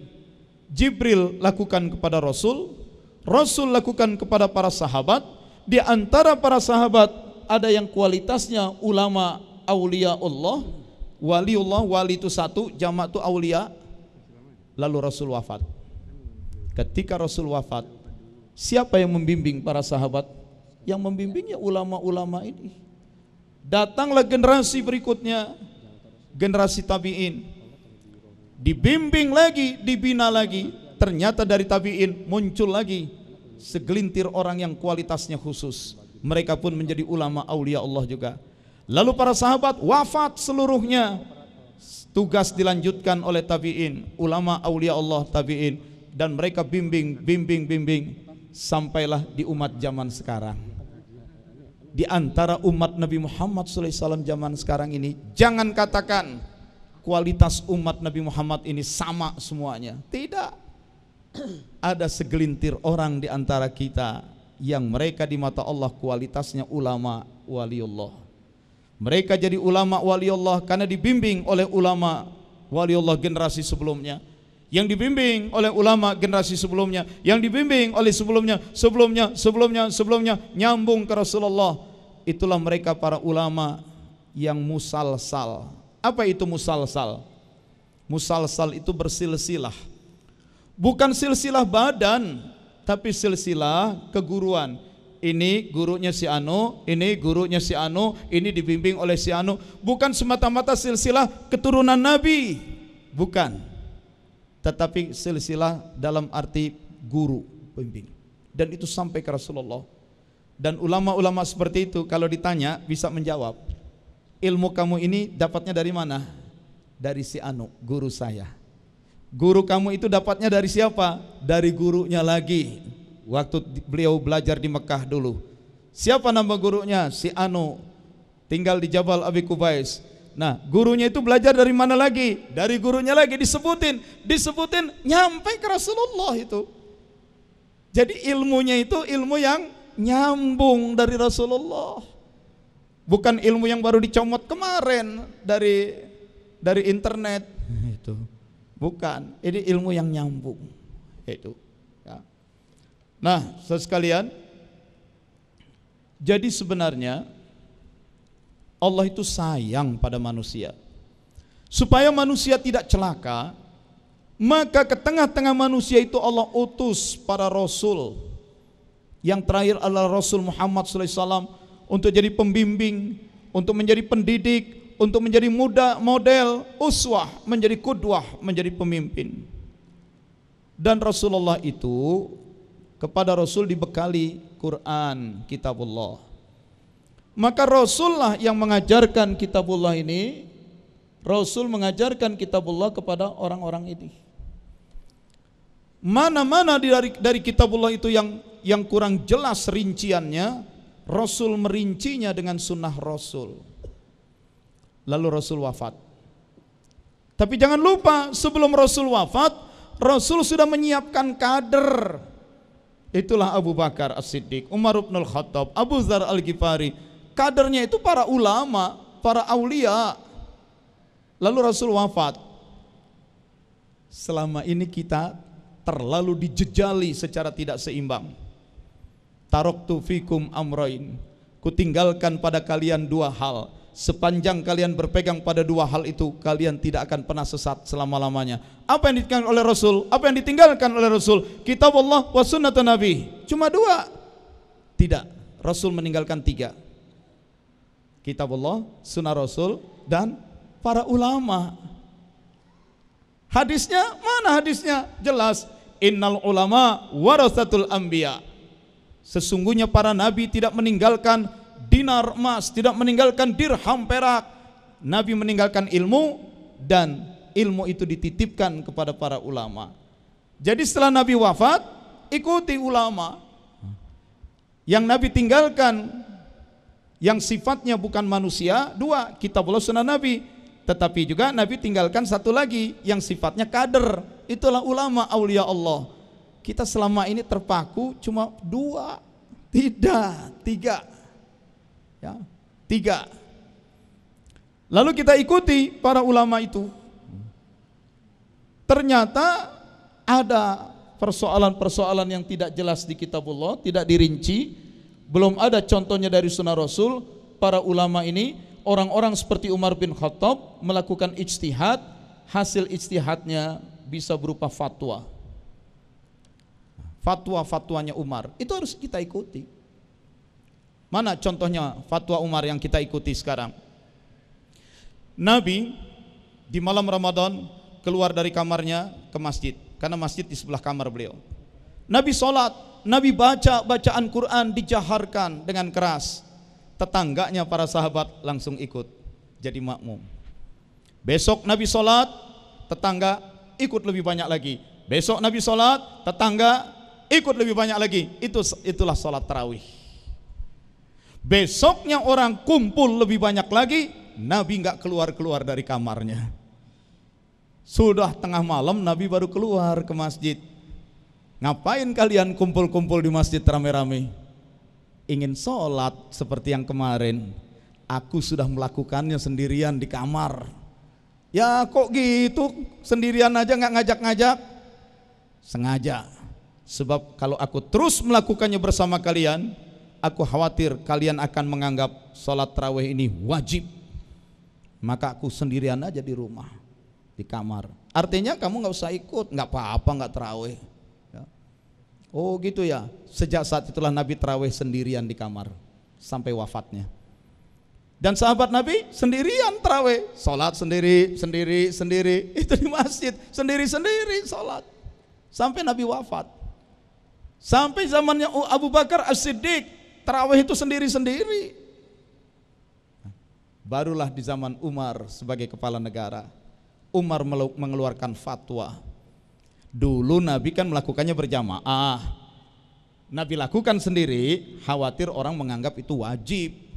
Jibril lakukan kepada Rasul, Rasul lakukan kepada para sahabat. Di antara para sahabat ada yang kualitasnya ulama, auliaullah, waliullah. Wali itu satu, jamak itu aulia. Lalu Rasul wafat. Ketika Rasul wafat, Siapa yang membimbing para sahabat? Yang membimbingnya ulama-ulama ini. Datanglah generasi berikutnya, generasi tabi'in, dibimbing lagi, dibina lagi. Ternyata dari tabi'in muncul lagi segelintir orang yang kualitasnya khusus. Mereka pun menjadi ulama aulia Allah juga. Lalu para sahabat wafat seluruhnya. Tugas dilanjutkan oleh tabi'in, ulama aulia Allah tabi'in, dan mereka bimbing sampailah di umat zaman sekarang. Di antara umat Nabi Muhammad SAW zaman sekarang ini, jangan katakan kualitas umat Nabi Muhammad ini sama semuanya. Tidak. Ada segelintir orang di antara kita yang mereka di mata Allah kualitasnya ulama waliullah. Mereka jadi ulama waliullah karena dibimbing oleh ulama waliullah generasi sebelumnya, yang dibimbing oleh ulama generasi sebelumnya, yang dibimbing oleh sebelumnya nyambung ke Rasulullah. Itulah mereka para ulama yang musalsal. Apa itu musalsal? Musalsal itu bersilsilah. Bukan silsilah badan, tapi silsilah keguruan. Ini gurunya si Anu, ini gurunya si Anu, ini dibimbing oleh si Anu. Bukan semata-mata silsilah keturunan Nabi, bukan. Tetapi silsilah dalam arti guru pembimbing. Dan itu sampai ke Rasulullah. Dan ulama-ulama seperti itu kalau ditanya bisa menjawab. Ilmu kamu ini dapatnya dari mana? Dari si Anu, guru saya. Guru kamu itu dapatnya dari siapa? Dari gurunya lagi. Waktu beliau belajar di Mekah dulu. Siapa nama gurunya? Si Anu, tinggal di Jabal Abi Kubais. Nah, gurunya itu belajar dari mana lagi? Dari gurunya lagi, disebutin, nyampe ke Rasulullah itu. Jadi ilmunya itu ilmu yang nyambung dari Rasulullah. Bukan ilmu yang baru dicomot kemarin dari internet. Itu. Bukan, ini ilmu yang nyambung. Itu. Ya. Nah, saudara sekalian, jadi sebenarnya Allah itu sayang pada manusia. Supaya manusia tidak celaka, maka ke tengah-tengah manusia itu Allah utus para rasul. Yang terakhir adalah Rasul Muhammad SAW untuk jadi pembimbing, untuk menjadi pendidik, untuk menjadi model, uswah, menjadi qudwah, menjadi pemimpin. Dan Rasulullah itu, kepada Rasul dibekali Quran, kitabullah. Maka Rasulullah yang mengajarkan kitabullah ini. Rasul mengajarkan kitabullah kepada orang-orang ini. Mana-mana dari kitabullah itu yang kurang jelas rinciannya, Rasul merincinya dengan sunnah Rasul. Lalu Rasul wafat. Tapi jangan lupa, sebelum Rasul wafat, Rasul sudah menyiapkan kader. Itulah Abu Bakar As-Siddiq, Umar bin Al-Khattab, Abu Dzar Al-Ghifari. Kadernya itu para ulama, para aulia. Lalu Rasul wafat. Selama ini kita terlalu dijejali secara tidak seimbang. Taraktu fikum amrain. Kutinggalkan pada kalian dua hal. Sepanjang kalian berpegang pada dua hal itu, kalian tidak akan pernah sesat selama-lamanya. Apa yang ditinggalkan oleh Rasul? Apa yang ditinggalkan oleh Rasul? Kitab Allah wa sunnah Nabi. Cuma dua? Tidak. Rasul meninggalkan tiga. Kitab Allah, sunnah Rasul, dan para ulama. Hadisnya mana hadisnya? Jelas. Innal ulama warasatul anbiya. Sesungguhnya para nabi tidak meninggalkan dinar emas, tidak meninggalkan dirham perak. Nabi meninggalkan ilmu, dan ilmu itu dititipkan kepada para ulama. Jadi setelah Nabi wafat, ikuti ulama. Yang Nabi tinggalkan, yang sifatnya bukan manusia, dua, kitabullah sunnah Nabi. Tetapi juga Nabi tinggalkan satu lagi yang sifatnya kader. Itulah ulama aulia Allah. Kita selama ini terpaku cuma dua, tidak, tiga. Ya, tiga. Lalu kita ikuti para ulama itu. Ternyata ada persoalan-persoalan yang tidak jelas di kitabullah, tidak dirinci. Belum ada contohnya dari sunnah Rasul. Para ulama ini, orang-orang seperti Umar bin Khattab melakukan ijtihad. Hasil ijtihadnya bisa berupa fatwa. fatwa-fatwanya Umar itu harus kita ikuti. Mana contohnya fatwa Umar yang kita ikuti sekarang? Nabi di malam Ramadan keluar dari kamarnya ke masjid, karena masjid di sebelah kamar beliau. Nabi sholat, Nabi baca bacaan Quran dijaharkan dengan keras. Tetangganya para sahabat langsung ikut jadi makmum. Besok Nabi sholat, tetangga ikut lebih banyak lagi. Besok Nabi sholat, tetangga ikut lebih banyak lagi. Itulah sholat tarawih. Besoknya orang kumpul lebih banyak lagi, Nabi nggak keluar dari kamarnya. Sudah tengah malam Nabi baru keluar ke masjid. Ngapain kalian kumpul-kumpul di masjid rame-rame? Ingin sholat seperti yang kemarin. Aku sudah melakukannya sendirian di kamar. Ya kok gitu, sendirian aja nggak ngajak-ngajak? Sengaja. Sebab kalau aku terus melakukannya bersama kalian, aku khawatir kalian akan menganggap sholat tarawih ini wajib. Maka aku sendirian aja di rumah, di kamar. Artinya kamu nggak usah ikut, nggak apa-apa, nggak tarawih. Ya. Oh gitu ya. Sejak saat itulah Nabi tarawih sendirian di kamar sampai wafatnya. Dan sahabat Nabi sendirian tarawih, sholat sendiri itu di masjid, sendiri sholat sampai Nabi wafat. Sampai zamannya Abu Bakar As-Siddiq tarawih itu sendiri. Barulah di zaman Umar sebagai kepala negara, Umar mengeluarkan fatwa. Dulu Nabi kan melakukannya berjamaah, Nabi lakukan sendiri, khawatir orang menganggap itu wajib.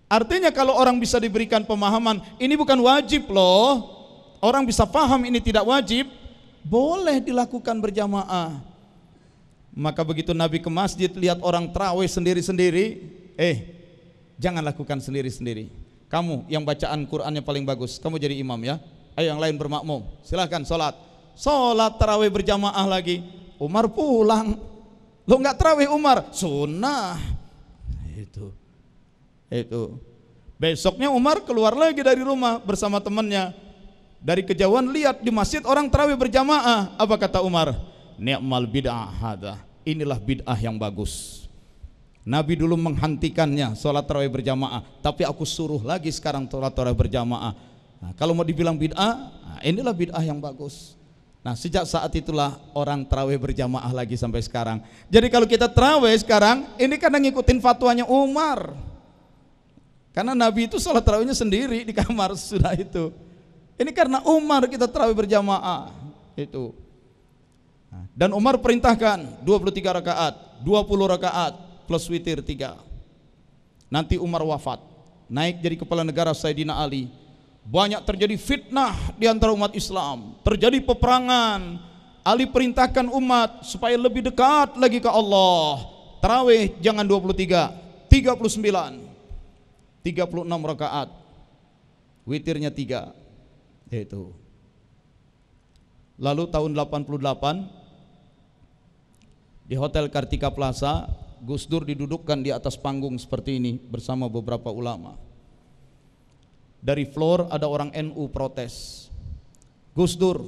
Artinya kalau orang bisa diberikan pemahaman, ini bukan wajib loh, orang bisa paham ini tidak wajib, boleh dilakukan berjamaah. Maka begitu Nabi ke masjid lihat orang tarawih sendiri-sendiri, jangan lakukan sendiri-sendiri. Kamu yang bacaan Qurannya paling bagus, kamu jadi imam ya. Ayo yang lain bermakmum, silahkan sholat tarawih berjamaah lagi. Umar pulang, lo nggak tarawih Umar, sunnah. Itu. Besoknya Umar keluar lagi dari rumah bersama temannya. Dari kejauhan lihat di masjid orang tarawih berjamaah. Apa kata Umar? Ni'mal bid'ah hadza. Inilah bid'ah yang bagus. Nabi dulu menghentikannya sholat tarawih berjamaah, tapi aku suruh lagi sekarang sholat tarawih berjamaah. Nah, kalau mau dibilang bid'ah, inilah bid'ah yang bagus. Nah, sejak saat itulah orang tarawih berjamaah lagi sampai sekarang. Jadi kalau kita tarawih sekarang, ini kadang ngikutin fatwanya Umar. Karena Nabi itu sholat tarawihnya sendiri di kamar sudah itu. Ini karena Umar kita tarawih berjamaah itu. Dan Umar perintahkan 23 rakaat, 20 rakaat plus witir 3. Nanti Umar wafat, naik jadi kepala negara Sayyidina Ali. Banyak terjadi fitnah di antara umat Islam, terjadi peperangan. Ali perintahkan umat supaya lebih dekat lagi ke Allah. Tarawih jangan 23, 39. 36 rakaat, witirnya 3. Itu. Lalu tahun 88 di Hotel Kartika Plaza, Gus Dur didudukkan di atas panggung seperti ini bersama beberapa ulama. Dari floor ada orang NU protes. Gus Dur,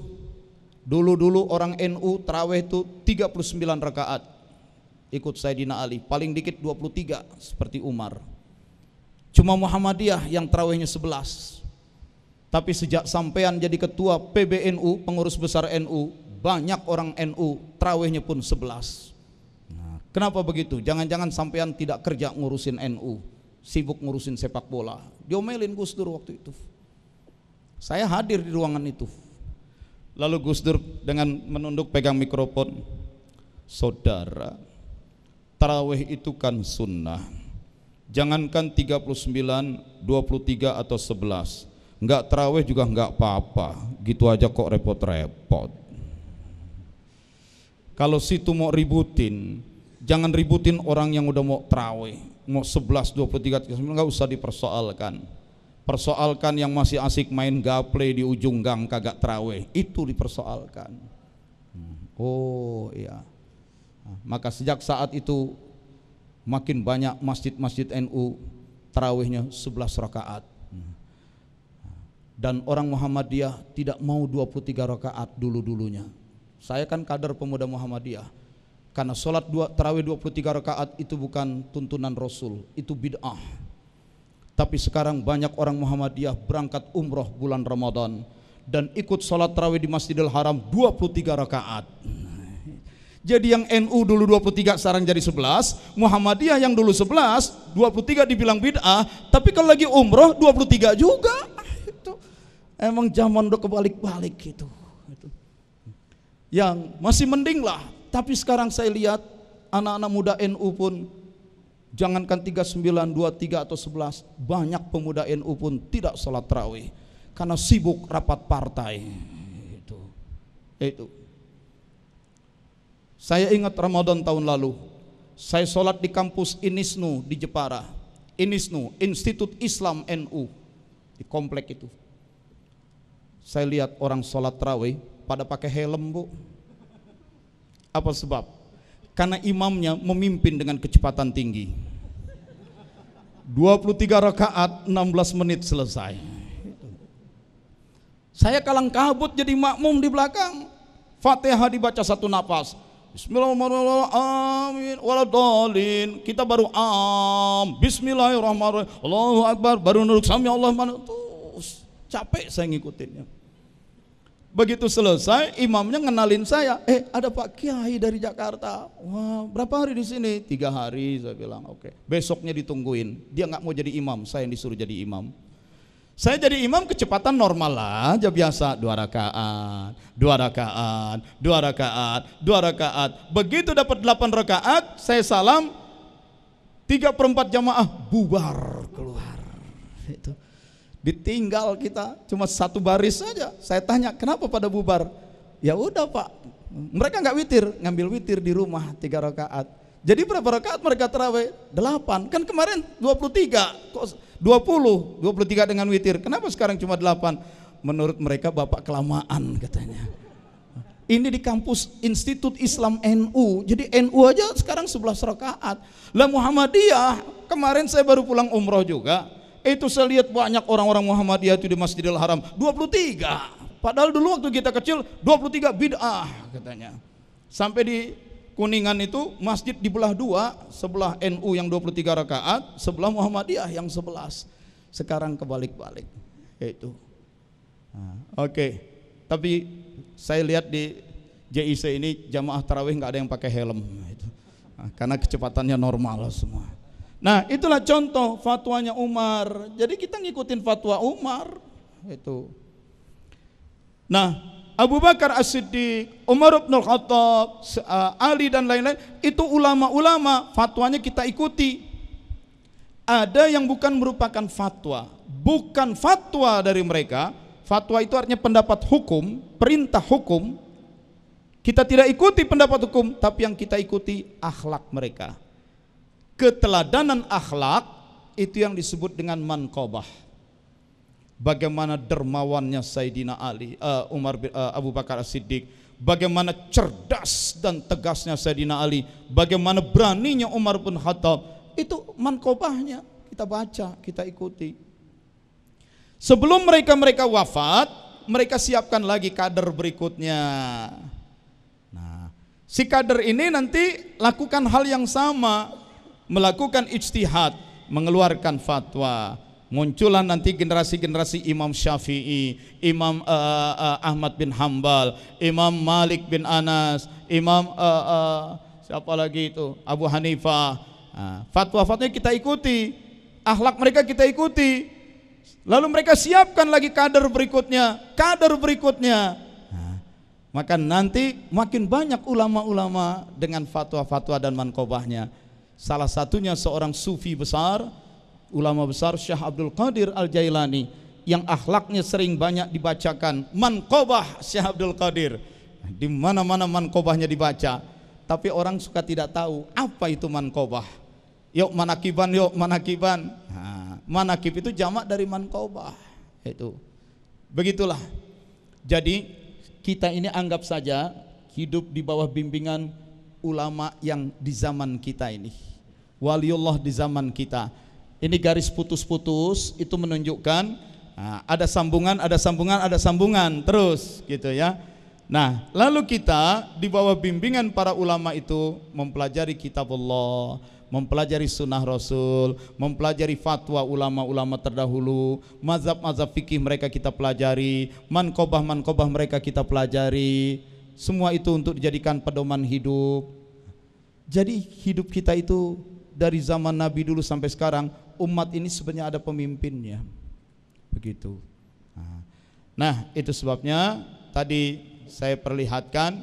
dulu orang NU tarawih itu 39 rakaat, ikut Sayyidina Ali, paling dikit 23 seperti Umar. Cuma Muhammadiyah yang tarawihnya 11. Tapi sejak sampean jadi ketua PBNU, pengurus besar NU, banyak orang NU tarawihnya pun 11. Nah, kenapa begitu? Jangan-jangan sampean tidak kerja ngurusin NU, sibuk ngurusin sepak bola. Diomelin Gus Dur waktu itu. Saya hadir di ruangan itu. Lalu Gus Dur dengan menunduk pegang mikrofon, saudara, tarawih itu kan sunnah. Jangankan 39, 23 atau 11, enggak tarawih juga enggak apa-apa, gitu aja kok repot-repot. Kalau situ mau ributin, jangan ributin orang yang udah mau tarawih, mau 11, 23, 39, enggak usah dipersoalkan. Persoalkan yang masih asik main gaple di ujung gang kagak tarawih, itu dipersoalkan. Oh iya. Maka sejak saat itu makin banyak masjid-masjid NU tarawihnya 11 rakaat. Dan orang Muhammadiyah tidak mau 23 rakaat dulu-dulunya. Saya kan kader pemuda Muhammadiyah. Karena sholat tarawih 23 rakaat itu bukan tuntunan Rasul, itu bid'ah. Tapi sekarang banyak orang Muhammadiyah berangkat umroh bulan Ramadan dan ikut sholat tarawih di Masjidil Haram 23 rakaat. Jadi yang NU dulu 23 sekarang jadi 11, Muhammadiyah yang dulu 11, 23 dibilang bid'ah, tapi kalau lagi umroh 23 juga. Itu emang zaman udah kebalik-balik gitu. Yang masih mending lah. Tapi sekarang saya lihat anak-anak muda NU pun, jangankan 39, 23 atau 11, banyak pemuda NU pun tidak sholat tarawih karena sibuk rapat partai. Itu. Saya ingat Ramadan tahun lalu, saya sholat di kampus INISNU di Jepara. INISNU, Institut Islam NU, di komplek itu. Saya lihat orang sholat tarawih pada pakai helm, Bu. Apa sebab? Karena imamnya memimpin dengan kecepatan tinggi. 23 rakaat 16 menit selesai. Saya kalang kabut jadi makmum di belakang. Fatihah dibaca satu napas. Bismillahirrahmanirrahim. Amin. Waladhalin. Kita baru Bismillahirrahmanirrahim. Allahu Akbar. Baru nuruk sami Allah. Terus capek saya ngikutinnya. Begitu selesai, imamnya ngenalin saya. Ada Pak Kiai dari Jakarta. Wah, berapa hari di sini? 3 hari, saya bilang. Oke. Besoknya ditungguin. Dia nggak mau jadi imam, saya yang disuruh jadi imam. Saya jadi imam kecepatan normal aja biasa, 2 rakaat, 2 rakaat, 2 rakaat, 2 rakaat. Begitu dapat 8 rakaat, saya salam, 3/4 jamaah bubar keluar. Itu. Ditinggal kita cuma 1 baris saja. Saya tanya, kenapa pada bubar? Ya udah Pak, mereka nggak witir, ngambil witir di rumah 3 rakaat. Jadi berapa rakaat mereka tarawih? 8. Kan kemarin 23, kok 20, 23 dengan witir. Kenapa sekarang cuma 8? Menurut mereka Bapak kelamaan katanya. Ini di kampus Institut Islam NU. Jadi NU aja sekarang 11 rakaat. Lah Muhammadiyah, kemarin saya baru pulang umroh juga. Itu saya lihat banyak orang-orang Muhammadiyah itu di Masjidil Haram 23. Padahal dulu waktu kita kecil 23 bid'ah katanya. Sampai di Kuningan itu masjid dibelah 2, sebelah NU yang 23 rakaat, sebelah Muhammadiyah yang 11. Sekarang kebalik-balik. Itu. Oke. Tapi saya lihat di JIC ini jamaah tarawih nggak ada yang pakai helm. Karena kecepatannya normal semua. Nah, itulah contoh fatwanya Umar. Jadi kita ngikutin fatwa Umar. Itu. Nah, Abu Bakar As-Siddiq, Umar bin Khattab, Ali dan lain-lain, itu ulama-ulama, fatwanya kita ikuti. Ada yang bukan merupakan fatwa, bukan fatwa dari mereka. Fatwa itu artinya pendapat hukum, perintah hukum. Kita tidak ikuti pendapat hukum, tapi yang kita ikuti akhlak mereka. Keteladanan akhlak itu yang disebut dengan manqabah. Bagaimana dermawannya Sayyidina Ali, Abu Bakar As-Siddiq, bagaimana cerdas dan tegasnya Sayyidina Ali, bagaimana beraninya Umar bin Khattab, itu manqabahnya kita baca, kita ikuti. Sebelum mereka wafat, mereka siapkan lagi kader berikutnya. Nah, si kader ini nanti lakukan hal yang sama, melakukan ijtihad, mengeluarkan fatwa. Munculan nanti generasi-generasi Imam Syafi'i, Imam Ahmad bin Hambal, Imam Malik bin Anas, Imam siapa lagi itu, Abu Hanifah. Fatwa-fatwanya kita ikuti, akhlak mereka kita ikuti. Lalu mereka siapkan lagi kader berikutnya. Maka nanti makin banyak ulama-ulama dengan fatwa-fatwa dan manqabahnya. Salah satunya seorang sufi besar, ulama besar Syekh Abdul Qadir Al-Jailani, yang akhlaknya sering banyak dibacakan. Manqabah Syekh Abdul Qadir, di mana-mana manqabahnya dibaca, tapi orang suka tidak tahu apa itu manqabah. Yuk manakiban. Manakib itu jamak dari manqabah. Itu. Begitulah. Jadi kita ini anggap saja hidup di bawah bimbingan ulama yang di zaman kita ini. Waliullah di zaman kita. Ini garis putus-putus itu menunjukkan ada sambungan terus gitu ya. Nah, lalu kita di bawah bimbingan para ulama itu mempelajari kitabullah, mempelajari sunnah Rasul, mempelajari fatwa ulama-ulama terdahulu, mazhab-mazhab fikih mereka kita pelajari, manqobah mereka kita pelajari. Semua itu untuk dijadikan pedoman hidup. Jadi hidup kita itu dari zaman Nabi dulu sampai sekarang, umat ini sebenarnya ada pemimpinnya. Begitu. Nah, itu sebabnya tadi saya perlihatkan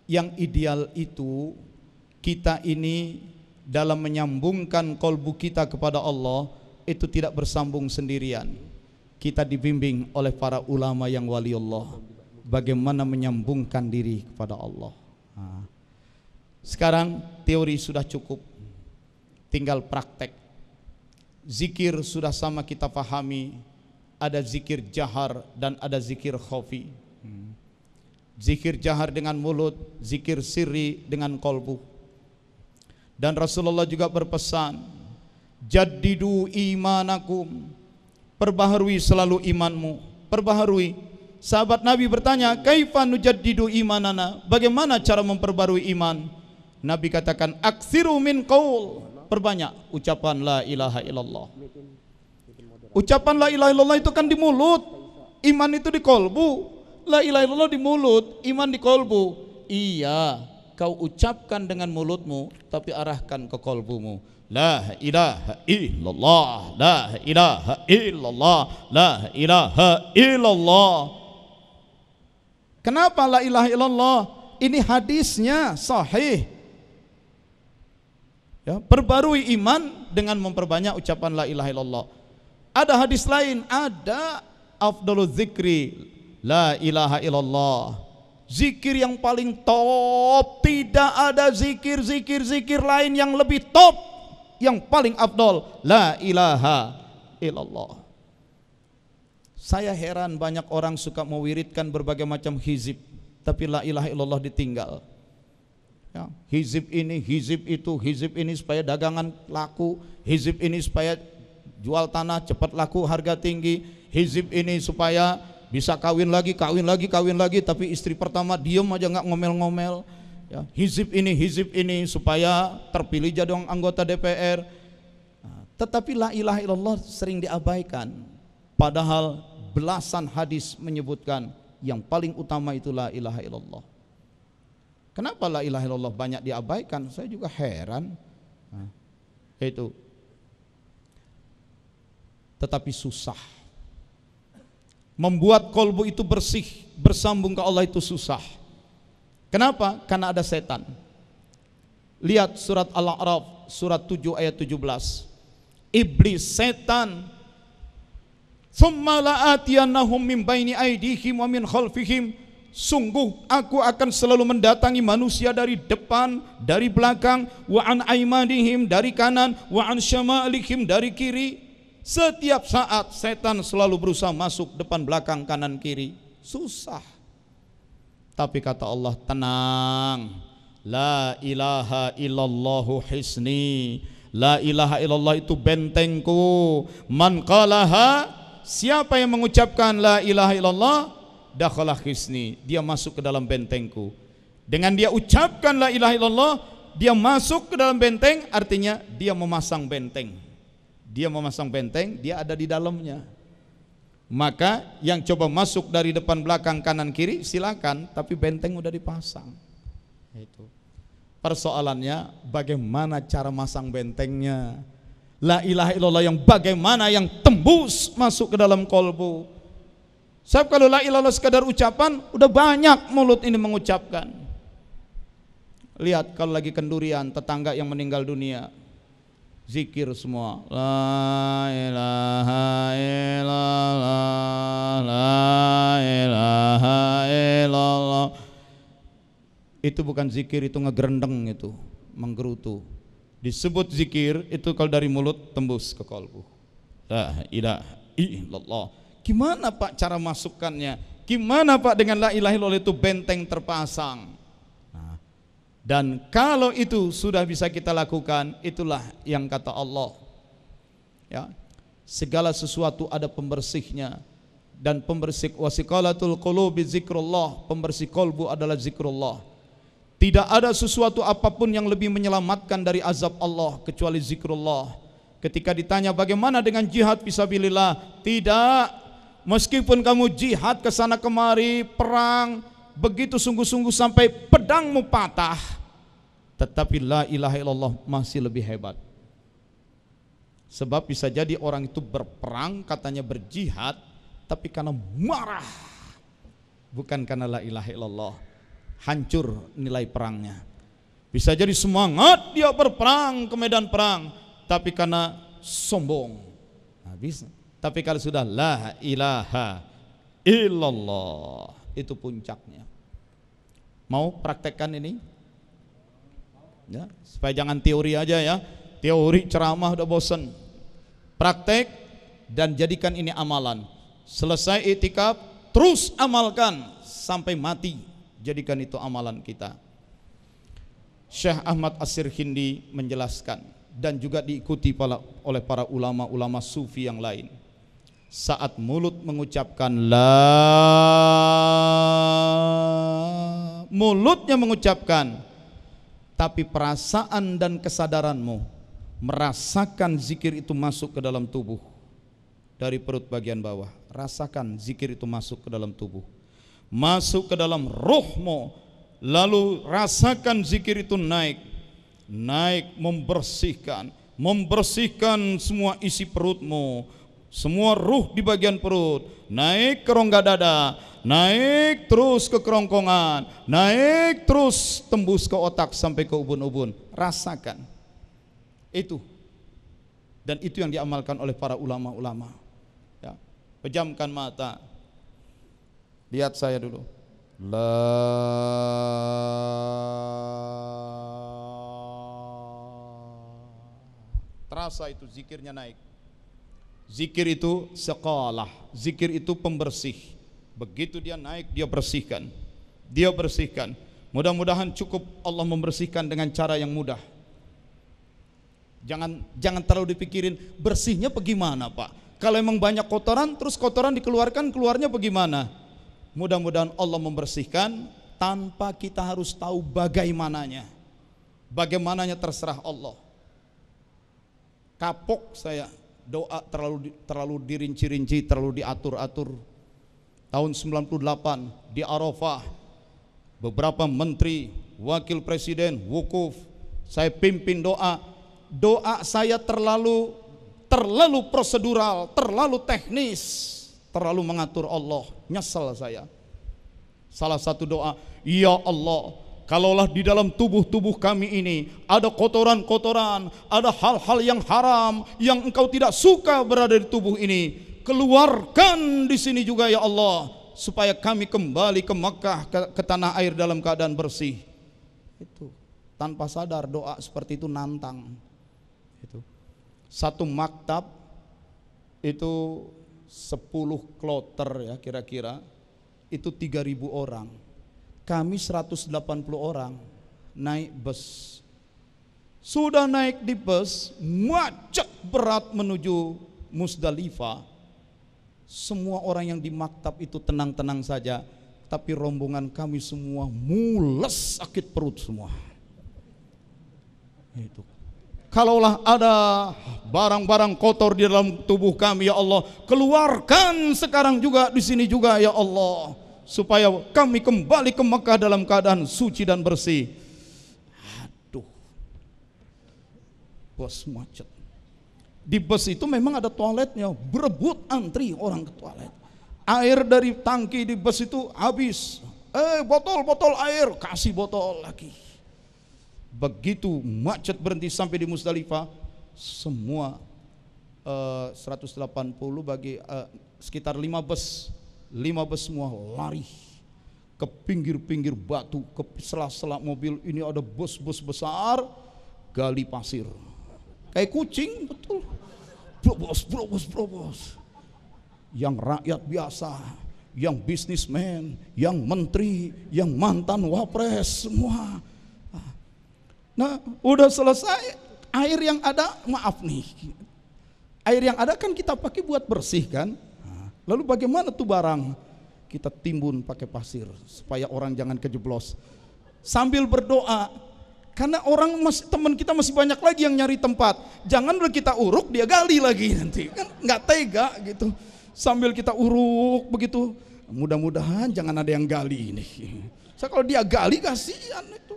yang ideal itu kita ini dalam menyambungkan kolbu kita kepada Allah itu tidak bersambung sendirian. Kita dibimbing oleh para ulama yang wali Allah bagaimana menyambungkan diri kepada Allah. Sekarang teori sudah cukup, tinggal praktek. Zikir sudah sama kita pahami, ada zikir jahar dan ada zikir khafi. Zikir jahar dengan mulut, zikir sirri dengan kolbu. Dan Rasulullah juga berpesan, jaddidu imanakum, perbaharui selalu imanmu, perbaharui. Sahabat Nabi bertanya, kaifa nujaddidu imanana, bagaimana cara memperbarui iman? Nabi katakan, aksiru min qaul, perbanyak ucapan la ilaha illallah. Ucapan la ilaha illallah itu kan di mulut, iman itu di kolbu. La ilaha illallah di mulut, iman di kolbu. Iya, kau ucapkan dengan mulutmu, tapi arahkan ke kolbumu. La ilaha illallah, la ilaha illallah, la ilaha illallah. Kenapa la ilaha illallah? Ini hadisnya sahih. Ya, perbarui iman dengan memperbanyak ucapan la ilaha illallah. Ada hadis lain, ada afdalul zikri la ilaha illallah. Zikir yang paling top, tidak ada zikir lain yang lebih top, yang paling afdal, la ilaha illallah. Saya heran banyak orang suka mewiridkan berbagai macam hizib, tapi la ilaha illallah ditinggal. Ya, hizib ini, hizib itu, hizib ini supaya dagangan laku, hizib ini supaya jual tanah cepat laku, harga tinggi, hizib ini supaya bisa kawin lagi, tapi istri pertama diem aja nggak ngomel-ngomel. Ya, hizib ini supaya terpilih jadi anggota DPR. Tetapi la ilaha illallah sering diabaikan. Padahal belasan hadis menyebutkan yang paling utama itu la ilaha illallah. Kenapa la ilaha illallah banyak diabaikan? Saya juga heran. Itu. Tetapi susah. Membuat kolbu itu bersih, bersambung ke Allah itu susah. Kenapa? Karena ada setan. Lihat surat Al-A'raf, surat 7 ayat 17. Iblis, setan, summa la'atiyannahum min baini aydihim wa min khalfihim, sungguh aku akan selalu mendatangi manusia dari depan, dari belakang, wa an aimanihim, dari kanan, wa an syama'alihim, dari kiri. Setiap saat setan selalu berusaha masuk depan belakang kanan kiri. Susah. Tapi kata Allah, tenang. La ilaha illallahu hisni. La ilaha illallah itu bentengku. Man qalaha, siapa yang mengucapkan la ilaha illallah, dakhala hisni, dia masuk ke dalam bentengku. Dengan dia ucapkan la ilaha illallah, dia masuk ke dalam benteng, artinya dia memasang benteng. Dia memasang benteng, dia ada di dalamnya. Maka yang coba masuk dari depan belakang kanan kiri silakan, tapi benteng udah dipasang. Itu. Persoalannya bagaimana cara masang bentengnya. La ilaha illallah yang bagaimana yang tembus masuk ke dalam kolbu. Sebab kalau la ilaha illallah sekadar ucapan, udah banyak mulut ini mengucapkan. Lihat kalau lagi kendurian, tetangga yang meninggal dunia, zikir semua, la ilaha illallah, la ilaha illallah. Itu bukan zikir, itu ngegerendeng, itu menggerutu. Disebut zikir itu kalau dari mulut tembus ke kalbu. La ilaha illallah. Gimana Pak cara masukkannya? Gimana Pak dengan la ilaha illallah itu benteng terpasang? Dan kalau itu sudah bisa kita lakukan, itulah yang kata Allah. Ya, segala sesuatu ada pembersihnya. Dan pembersih wasiqalatul qulubi zikrullah, pembersih kolbu adalah zikrullah. Tidak ada sesuatu apapun yang lebih menyelamatkan dari azab Allah kecuali zikrullah. Ketika ditanya bagaimana dengan jihad fisabilillah, tidak. Meskipun kamu jihad ke sana kemari, perang begitu sungguh-sungguh sampai pedangmu patah, tetapi la ilaha illallah masih lebih hebat. Sebab bisa jadi orang itu berperang, katanya berjihad, tapi karena marah, bukan karena la ilaha illallah. Hancur nilai perangnya. Bisa jadi semangat dia berperang ke medan perang, tapi karena sombong. Nah, bisa. Tapi kalau sudah la ilaha illallah, itu puncaknya. Mau praktekkan ini? Ya, supaya jangan teori aja ya. Teori ceramah udah bosan. Praktek dan jadikan ini amalan. Selesai itikaf, terus amalkan sampai mati. Jadikan itu amalan kita. Syekh Ahmad As-Sirkhindi menjelaskan, dan juga diikuti oleh para ulama-ulama sufi yang lain. Saat mulut mengucapkan la, mulutnya mengucapkan, tapi perasaan dan kesadaranmu merasakan zikir itu masuk ke dalam tubuh. Dari perut bagian bawah, rasakan zikir itu masuk ke dalam tubuh, masuk ke dalam rohmu. Lalu rasakan zikir itu naik, membersihkan semua isi perutmu, semua ruh di bagian perut, naik ke rongga dada, naik terus ke kerongkongan, naik terus tembus ke otak sampai ke ubun-ubun. Rasakan itu, dan itu yang diamalkan oleh para ulama-ulama. Ya. Pejamkan mata, lihat saya dulu. Terasa itu zikirnya naik. Zikir itu sekolah, zikir itu pembersih. Begitu dia naik, dia bersihkan. Mudah-mudahan cukup Allah membersihkan dengan cara yang mudah. Jangan terlalu dipikirin bersihnya bagaimana, Pak. Kalau emang banyak kotoran, terus kotoran dikeluarkan, keluarnya bagaimana? Mudah-mudahan Allah membersihkan tanpa kita harus tahu bagaimananya. Bagaimananya terserah Allah. Kapok saya doa terlalu dirinci-rinci, terlalu diatur-atur. Tahun 98 di Arafah, beberapa menteri, wakil presiden, wukuf, saya pimpin doa. Doa saya terlalu prosedural, terlalu teknis, terlalu mengatur Allah. Nyesel saya. Salah satu doa, ya Allah, kalaulah di dalam tubuh kami ini ada kotoran-kotoran, ada hal-hal yang haram yang Engkau tidak suka berada di tubuh ini, keluarkan di sini juga ya Allah, supaya kami kembali ke Mekah, ke tanah air dalam keadaan bersih. Itu tanpa sadar doa seperti itu nantang. Itu satu maktab itu 10 kloter ya kira-kira, itu 3.000 orang. Kami 180 orang naik bus. Sudah naik di bus, macet berat menuju Musdalifah. Semua orang yang di maktab itu tenang-tenang saja, tapi rombongan kami semua mules, sakit perut semua. Itu. Kalaulah ada barang-barang kotor di dalam tubuh kami ya Allah, keluarkan sekarang juga di sini juga ya Allah, supaya kami kembali ke Mekah dalam keadaan suci dan bersih. Aduh, bos macet. Di bus itu memang ada toiletnya, berebut antri orang ke toilet. Air dari tangki di bus itu habis. Botol air, kasih botol lagi. Begitu macet berhenti sampai di Musdalifah, semua 180 bagi sekitar 5 bus semua lari ke pinggir-pinggir batu, ke sela-sela mobil. Ini ada bus-bus besar gali pasir kayak kucing, betul. Brobos. Yang rakyat biasa, yang bisnismen, yang menteri, yang mantan wapres, semua. Nah, udah selesai, air yang ada, maaf nih, air yang ada kan kita pakai buat bersih kan. Nah, Lalu bagaimana tuh barang? Kita timbun pakai pasir supaya orang jangan kejeblos. Sambil berdoa, karena teman kita masih banyak lagi yang nyari tempat. Jangan udah kita uruk dia gali lagi nanti, kan nggak tega gitu. Sambil kita uruk begitu, mudah-mudahan jangan ada yang gali ini. Kalau dia gali kasihan itu.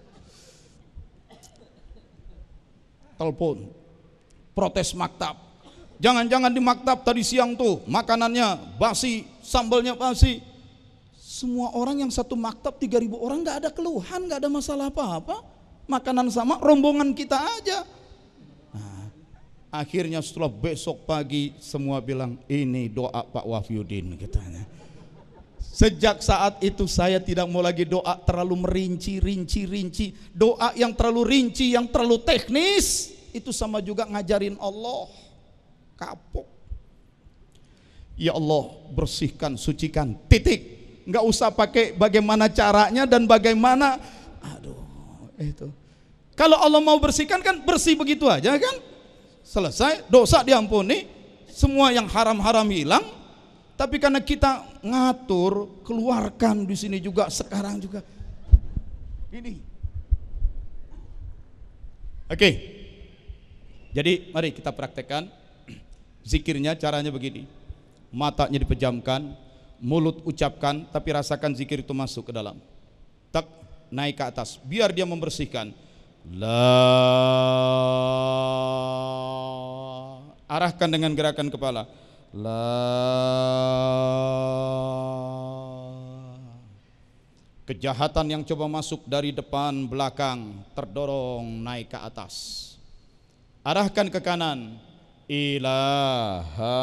Telepon, protes maktab. Jangan-jangan di maktab tadi siang tuh makanannya basi, sambalnya basi. Semua orang yang satu maktab 3.000 orang nggak ada keluhan, nggak ada masalah apa-apa. Makanan sama, rombongan kita aja. Nah, akhirnya setelah besok pagi semua bilang ini doa Pak Wafyudin katanya. Sejak saat itu saya tidak mau lagi doa terlalu merinci. Doa yang terlalu rinci, yang terlalu teknis, itu sama juga ngajarin Allah. Kapok. Ya Allah, bersihkan, sucikan, titik. Nggak usah pakai bagaimana caranya dan bagaimana. Aduh, itu. Kalau Allah mau bersihkan kan bersih begitu aja kan? Selesai, dosa diampuni, semua yang haram-haram hilang. Tapi karena kita ngatur, keluarkan di sini juga, sekarang juga. Ini. Oke. Jadi mari kita praktekkan. Zikirnya caranya begini. Matanya dipejamkan, mulut ucapkan, tapi rasakan zikir itu masuk ke dalam. Tak naik ke atas, biar dia membersihkan. La, arahkan dengan gerakan kepala. La, kejahatan yang coba masuk dari depan belakang terdorong naik ke atas. Arahkan ke kanan. Ilaha,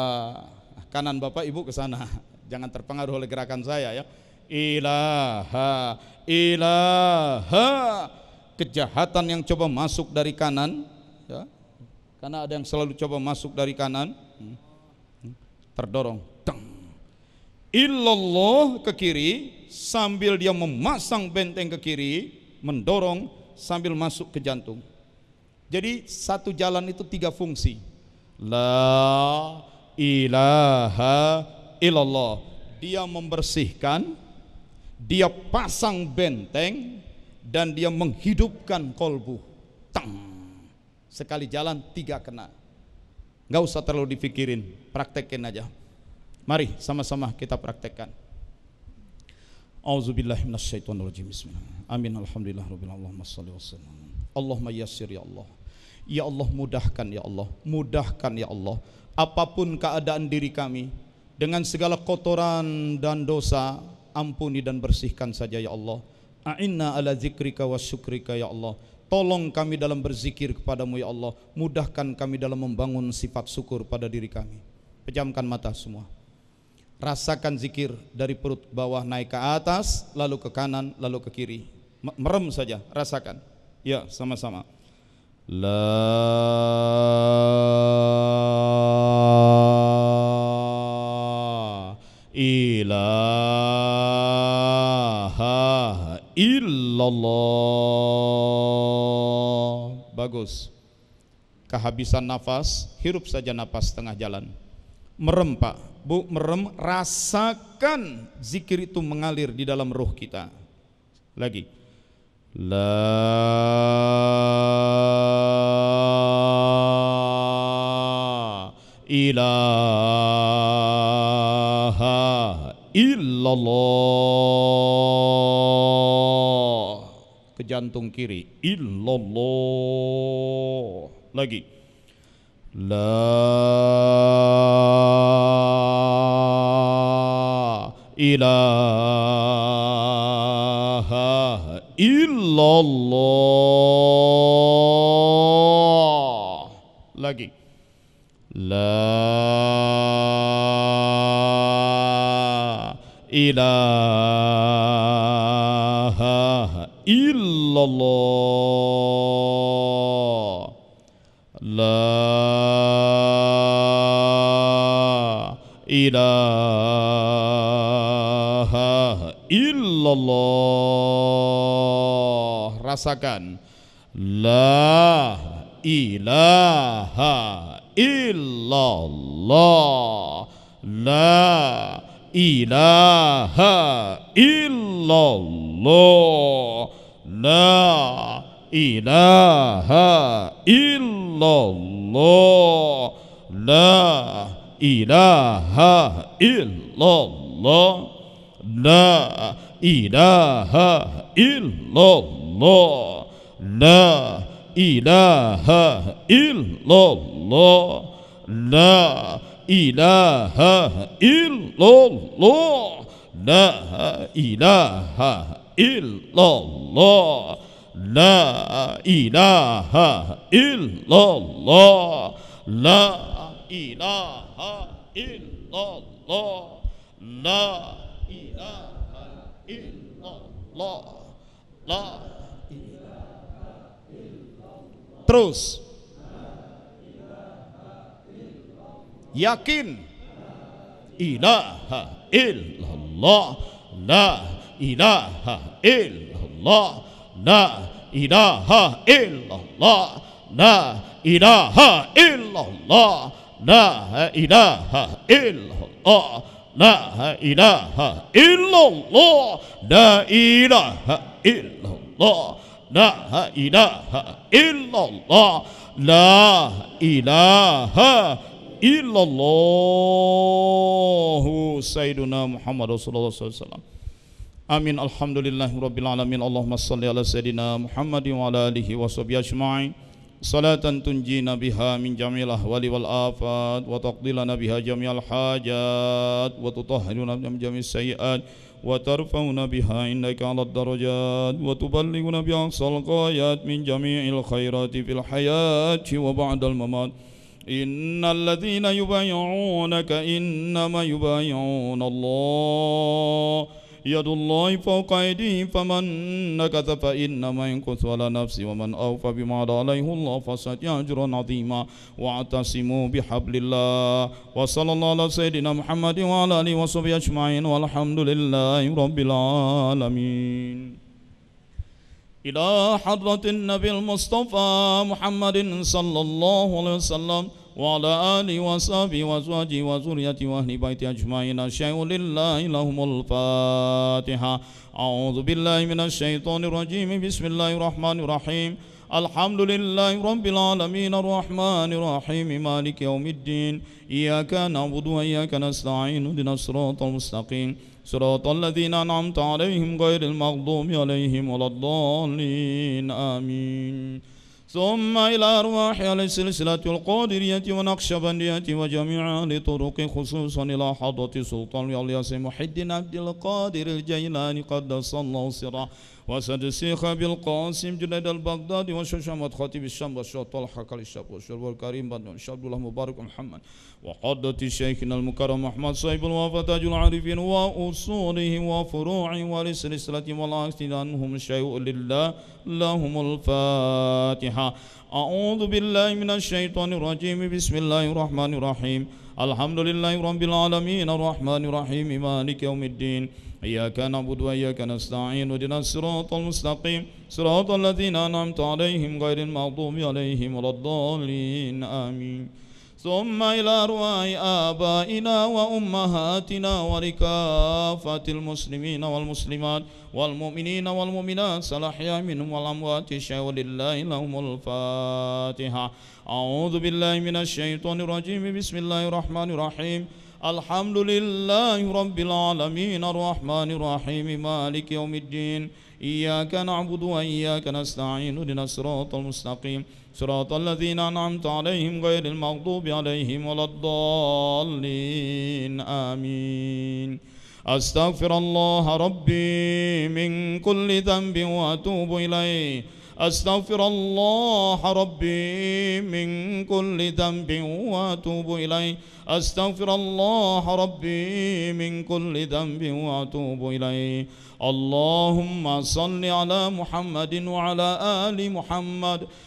kanan Bapak Ibu ke sana, jangan terpengaruh oleh gerakan saya ya. Ilaha, kejahatan yang coba masuk dari kanan ya. Karena ada yang selalu coba masuk dari kanan, terdorong. Illallah ke kiri, sambil dia memasang benteng ke kiri, mendorong sambil masuk ke jantung. Jadi satu jalan itu 3 fungsi. La ilaha illallah, dia membersihkan, dia pasang benteng, dan dia menghidupkan kolbu. Tang, sekali jalan 3 kena. Gak usah terlalu dipikirin, praktekin aja. Mari sama-sama kita praktekkan. Auzubillahi minasyaitonirrajim. Bismillah. Amin. Alhamdulillah rabbil alamin. Wassalatu wassalamu. Allahumma yassir ya Allah. Ya Allah, mudahkan ya Allah, mudahkan ya Allah. Apapun keadaan diri kami, dengan segala kotoran dan dosa, ampuni dan bersihkan saja ya Allah. A'inna ala zikrika wa syukrika ya Allah. Tolong kami dalam berzikir kepadamu ya Allah. Mudahkan kami dalam membangun sifat syukur pada diri kami. Pejamkan mata semua. Rasakan zikir dari perut bawah naik ke atas, lalu ke kanan, lalu ke kiri. Merem saja, rasakan. Ya, sama-sama. La ilaha illallah. Bagus. Kehabisan nafas, hirup saja nafas tengah jalan. Merem Pak, Bu, merem, rasakan zikir itu mengalir di dalam ruh kita. Lagi. La ilaha illallah. Ke jantung kiri. Illallah. Lagi. La ilaha illallah. Lagi. La ilaha illallah. La ilaha illallah. Rasakan. La ilaha illallah. La ilaha illallah. La ilaha illallah. La ilaha illallah. La ilaha illallah. La ilaha illallah. La ilaha illallah. La ilaha illallah. La ilaha illallah. La ilaha illallah. La ilaha illallah. La terus yakin ilaha illallah. La ilaha illallah. La ilaha illallah. La ilaha illallah. La ilaha illallah. La ilaha illallah. La ilaha illallah. La ilaha illallah. La ilaha illallah. Sayyiduna Muhammad Rasulullah SAW. Amin. Alhamdulillahi Rabbil Alamin. Allahumma salli ala Sayyidina Muhammad wa ala alihi wa sahbihi ajma'in. Salatan tunjina biha min jami'il ahwali wal afat wa taqdilana biha jami'al hajat wa tutahhiruna min jami'is sayyi'at wa tarfa'una biha indaka 'alad darajat wa tuballighuna biha aqsal ghayat min jami'il khairati fil hayati wa ba'dal mamat. Innal ladzina yubayyi'unaka innama yubayyi'una Allah yadullahi fawqa aydihim faman nakatha fa innama yankusu ala nafsi wa man awfa bima alayhi Allah fasayajzi ajran 'azima wa atasimu bihablillah wa sallallahu ala sayyidina Muhammadin wa ala alihi wa sahbihi ajma'in walhamdulillahi rabbil alamin. Ila hadratin nabil mustafa Muhammadin sallallahu alaihi wasallam wa ala alihi wa sahbihi wa azwajihi wa zurriyyatihi wa ahli baiti ajma'in. Asyhadu lillahi lahumul Fatiha. A'udzu billahi minasy syaithanir rajim. Bismillahirrahmanirrahim. Alhamdulillahi rabbil alamin arrahmanir rahim maliki yaumiddin. Iyyaka na'budu wa iyyaka nasta'in. Ihdinas siratal mustaqim. Siratal ladzina an'amta 'alaihim ghairil maghdubi 'alaihim waladdallin. Amin. ثم إلى أرواح على السلسلة القادرية ونقشبندية وجميع لطرق خصوصا إلى حضرة سلطان الياس محي الدين عبد القادر الجيلاني قدس الله سره وسد الشيخ أبي القاسم جنيد البغدادي وشمشمة خطيب الشام والشيخ طلحة كالشاب والشيخ الكريم بن الشيخ عبد الله مبارك محمد وقدة شيخنا المكرم محمد صاحب الوفاة تاج العارفين وأصوله وفروعه ولسلسلة والعكس عنهم شيء لله لهم الفاتحة. أعوذ بالله من الشيطان الرجيم. بسم الله الرحمن الرحيم. الحمد لله رب العالمين الرحمن الرحيم مالك يوم الدين. إياك نعبد وإياك نستعين اهدنا الصراط المستقيم صراط الذين أنعمت عليهم غير المغضوب عليهم ولا الضالين آمين. ثم إلى أرواح آبائنا وأمهاتنا ولكافة المسلمين والمسلمات والمؤمنين والمؤمنات الأحياء منهم والأموات شيء لله لهم الفاتحة. أعوذ بالله من الشيطان الرجيم. بسم الله الرحمن الرحيم. الحمد لله رب العالمين الرحمن الرحيم مالك يوم الدين. إياك نعبد وإياك نستعين اهدنا الصراط المستقيم صراط الذين أنعمت عليهم غير المغضوب عليهم ولا الضالين آمين. أستغفر الله ربي من كل ذنب وأتوب إليه. أستغفر الله ربي من كل ذنب وأتوب إليه. أستغفر الله ربي من كل ذنب وأتوب إليه. اللهم صل على محمد وعلى آل محمد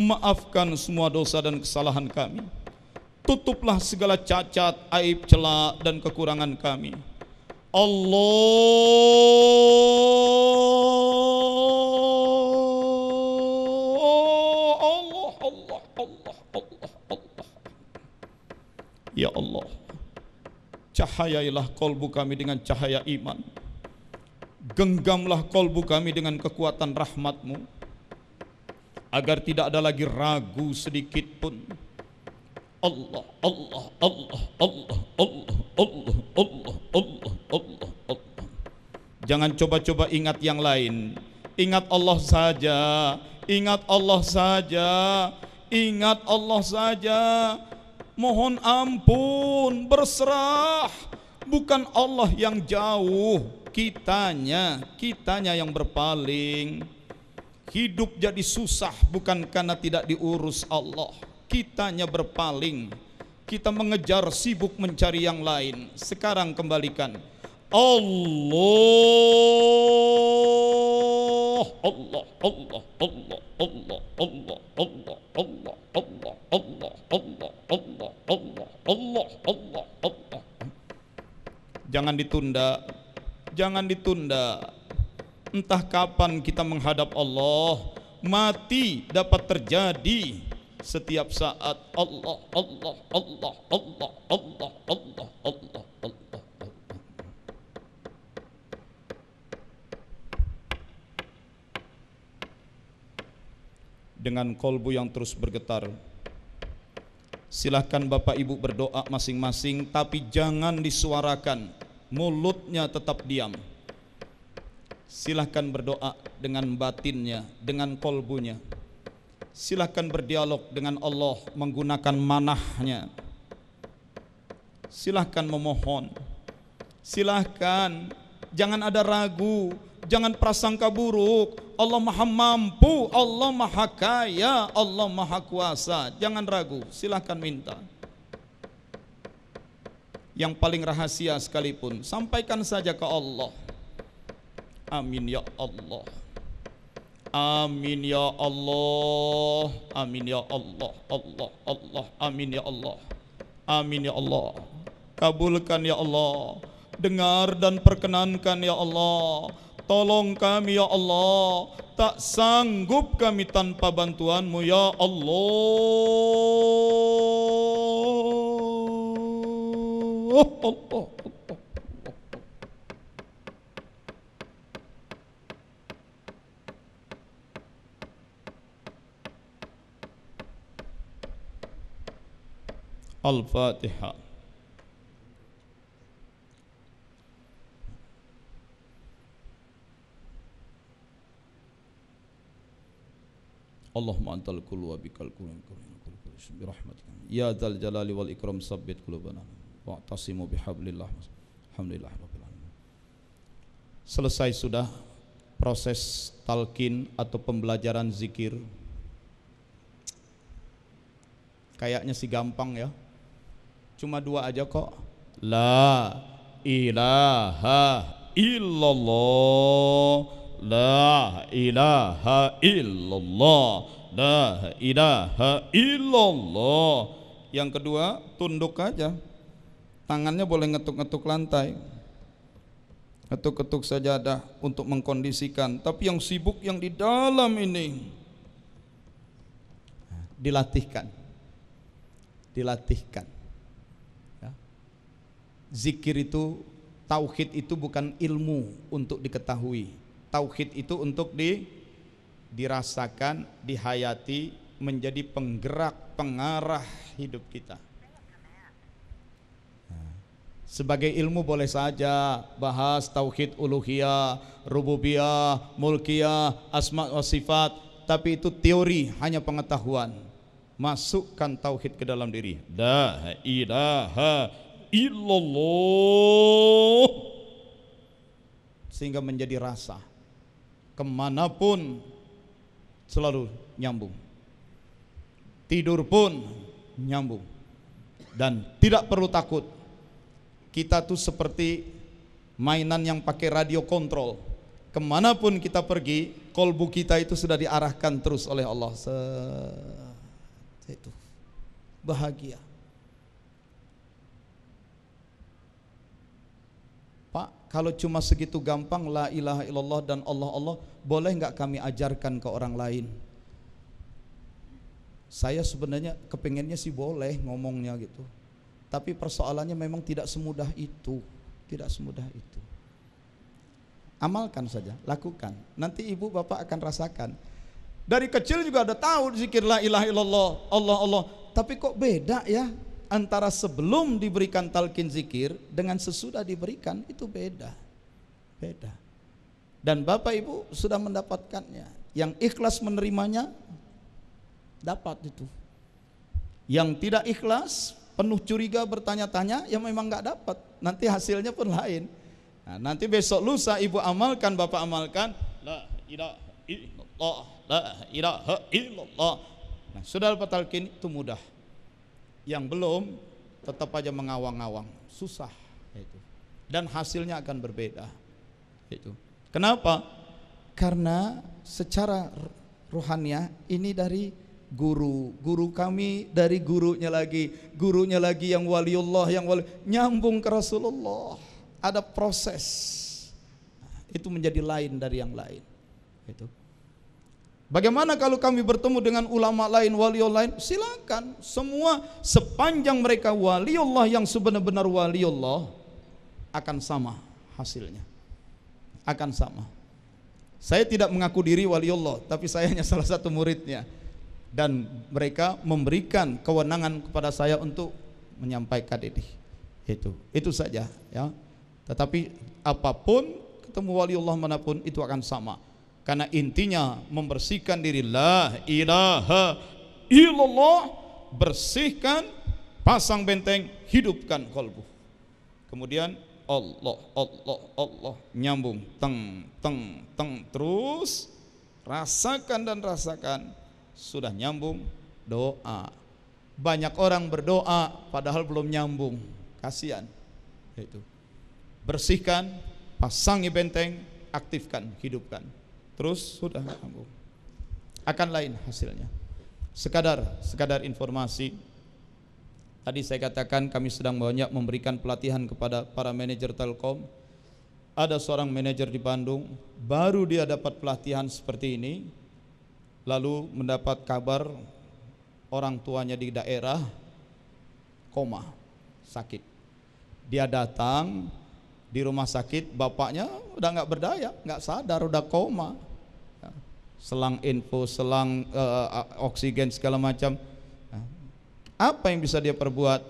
Maafkan semua dosa dan kesalahan kami. Tutuplah segala cacat, aib, cela dan kekurangan kami. Ya Allah, cahayailah kolbu kami dengan cahaya iman. Genggamlah kolbu kami dengan kekuatan rahmat-Mu, agar tidak ada lagi ragu sedikit pun. Allah, Allah, Allah, Allah, Allah, Allah, Allah, Allah, Allah, Allah. Jangan coba-coba ingat yang lain. Ingat Allah saja. Ingat Allah saja. Ingat Allah saja. Mohon ampun, berserah. Bukan Allah yang jauh, kitanya yang berpaling. Hidup jadi susah bukan karena tidak diurus Allah, kitanya berpaling. Kita mengejar, sibuk mencari yang lain. Sekarang kembalikan Allah, Allah, Allah, Allah, Allah, Allah, Allah, Allah, Allah, Allah, Allah, Allah, Allah, Allah, Allah, Allah. Jangan ditunda, jangan ditunda. Entah kapan kita menghadap Allah, mati dapat terjadi setiap saat. Allah, Allah, Allah, Allah, Allah, Allah, Allah, Allah. Dengan kolbu yang terus bergetar, silahkan Bapak Ibu berdoa masing-masing, tapi jangan disuarakan, mulutnya tetap diam. Silahkan berdoa dengan batinnya, dengan kolbunya. Silahkan berdialog dengan Allah menggunakan manahnya. Silahkan memohon. Silahkan, jangan ada ragu, jangan prasangka buruk. Allah Maha Mampu, Allah Maha Kaya, Allah Maha Kuasa. Jangan ragu, silahkan minta. Yang paling rahasia sekalipun, sampaikan saja ke Allah. Amin ya Allah. Amin ya Allah. Amin ya Allah. Allah, Allah. Amin ya Allah. Amin ya Allah. Kabulkan ya Allah. Dengar dan perkenankan ya Allah. Tolong kami ya Allah. Tak sanggup kami tanpa bantuan-Mu ya Allah. Allah. Al-Fatihah. Allahumma antal kullu wa bikal kullu bi rahmatika ya dzal jalali wal ikram sabbit qulubana wa tasimu bihablillah. Alhamdulillah rabbil alamin. Selesai sudah proses talqin atau pembelajaran zikir. Kayaknya sih gampang ya. Cuma 2 aja kok. La ilaha illallah, la ilaha illallah, la ilaha illallah. Yang kedua, tunduk aja. Tangannya boleh ngetuk-ngetuk lantai, ngetuk-ngetuk sajadah untuk mengkondisikan. Tapi yang sibuk yang di dalam ini dilatihkan. Dilatihkan. Zikir itu, tauhid itu bukan ilmu untuk diketahui. Tauhid itu untuk dirasakan, dihayati, menjadi penggerak, pengarah hidup kita. Sebagai ilmu boleh saja bahas tauhid uluhiyah, rububiyah, mulkiyah, asma wa sifat, tapi itu teori, hanya pengetahuan. Masukkan tauhid ke dalam diri. La ilaha illallah, sehingga menjadi rasa, kemanapun selalu nyambung, tidur pun nyambung, dan tidak perlu takut. Kita tuh seperti mainan yang pakai radio kontrol, kemanapun kita pergi kolbu kita itu sudah diarahkan terus oleh Allah. Itu bahagia. Pak, kalau cuma segitu gampang la ilaha illallah dan Allah, boleh nggak kami ajarkan ke orang lain? Saya sebenarnya kepengennya sih boleh ngomongnya gitu, tapi persoalannya memang tidak semudah itu. Tidak semudah itu. Amalkan saja, lakukan. Nanti ibu bapak akan rasakan. Dari kecil juga ada tahu zikir la ilaha illallah, Allah. Tapi kok beda ya antara sebelum diberikan talqin zikir dengan sesudah diberikan, itu beda. Beda. Dan bapak ibu sudah mendapatkannya. Yang ikhlas menerimanya dapat itu. Yang tidak ikhlas, penuh curiga, bertanya-tanya, ya memang nggak dapat. Nanti hasilnya pun lain. Nah, nanti besok lusa ibu amalkan, bapak amalkan, la ilaha illallah, la ilaha illallah. Nah, sudah dapat talqin itu mudah. Yang belum tetap aja mengawang-awang, susah itu. Dan hasilnya akan berbeda. Itu. Kenapa? Karena secara rohaniah ini dari guru kami, dari gurunya lagi yang waliullah, nyambung ke Rasulullah. Ada proses. Itu menjadi lain dari yang lain. Itu. Bagaimana kalau kami bertemu dengan ulama lain, waliullah lain? Silakan. Semua sepanjang mereka waliullah yang sebenar-benar waliullah, akan sama hasilnya. Akan sama. Saya tidak mengaku diri waliullah, tapi saya hanya salah satu muridnya. Dan mereka memberikan kewenangan kepada saya untuk menyampaikan ini. Itu saja ya. Tetapi apapun, ketemu waliullah manapun itu akan sama. Karena intinya membersihkan diri, la ilaha illallah, bersihkan, pasang benteng, hidupkan kolbu. Kemudian Allah, nyambung, teng, terus rasakan dan rasakan. Sudah nyambung, doa. Banyak orang berdoa padahal belum nyambung, kasihan. Itu. Bersihkan, pasangi benteng, aktifkan, hidupkan. Terus sudah nyambung. Akan lain hasilnya. Sekadar informasi. Tadi saya katakan kami sedang banyak memberikan pelatihan kepada para manajer Telkom. Ada seorang manajer di Bandung, baru dia dapat pelatihan seperti ini, lalu mendapat kabar orang tuanya di daerah koma, sakit. Dia datang di rumah sakit, bapaknya udah nggak berdaya, nggak sadar, udah koma. Selang infus, selang oksigen segala macam. Apa yang bisa dia perbuat?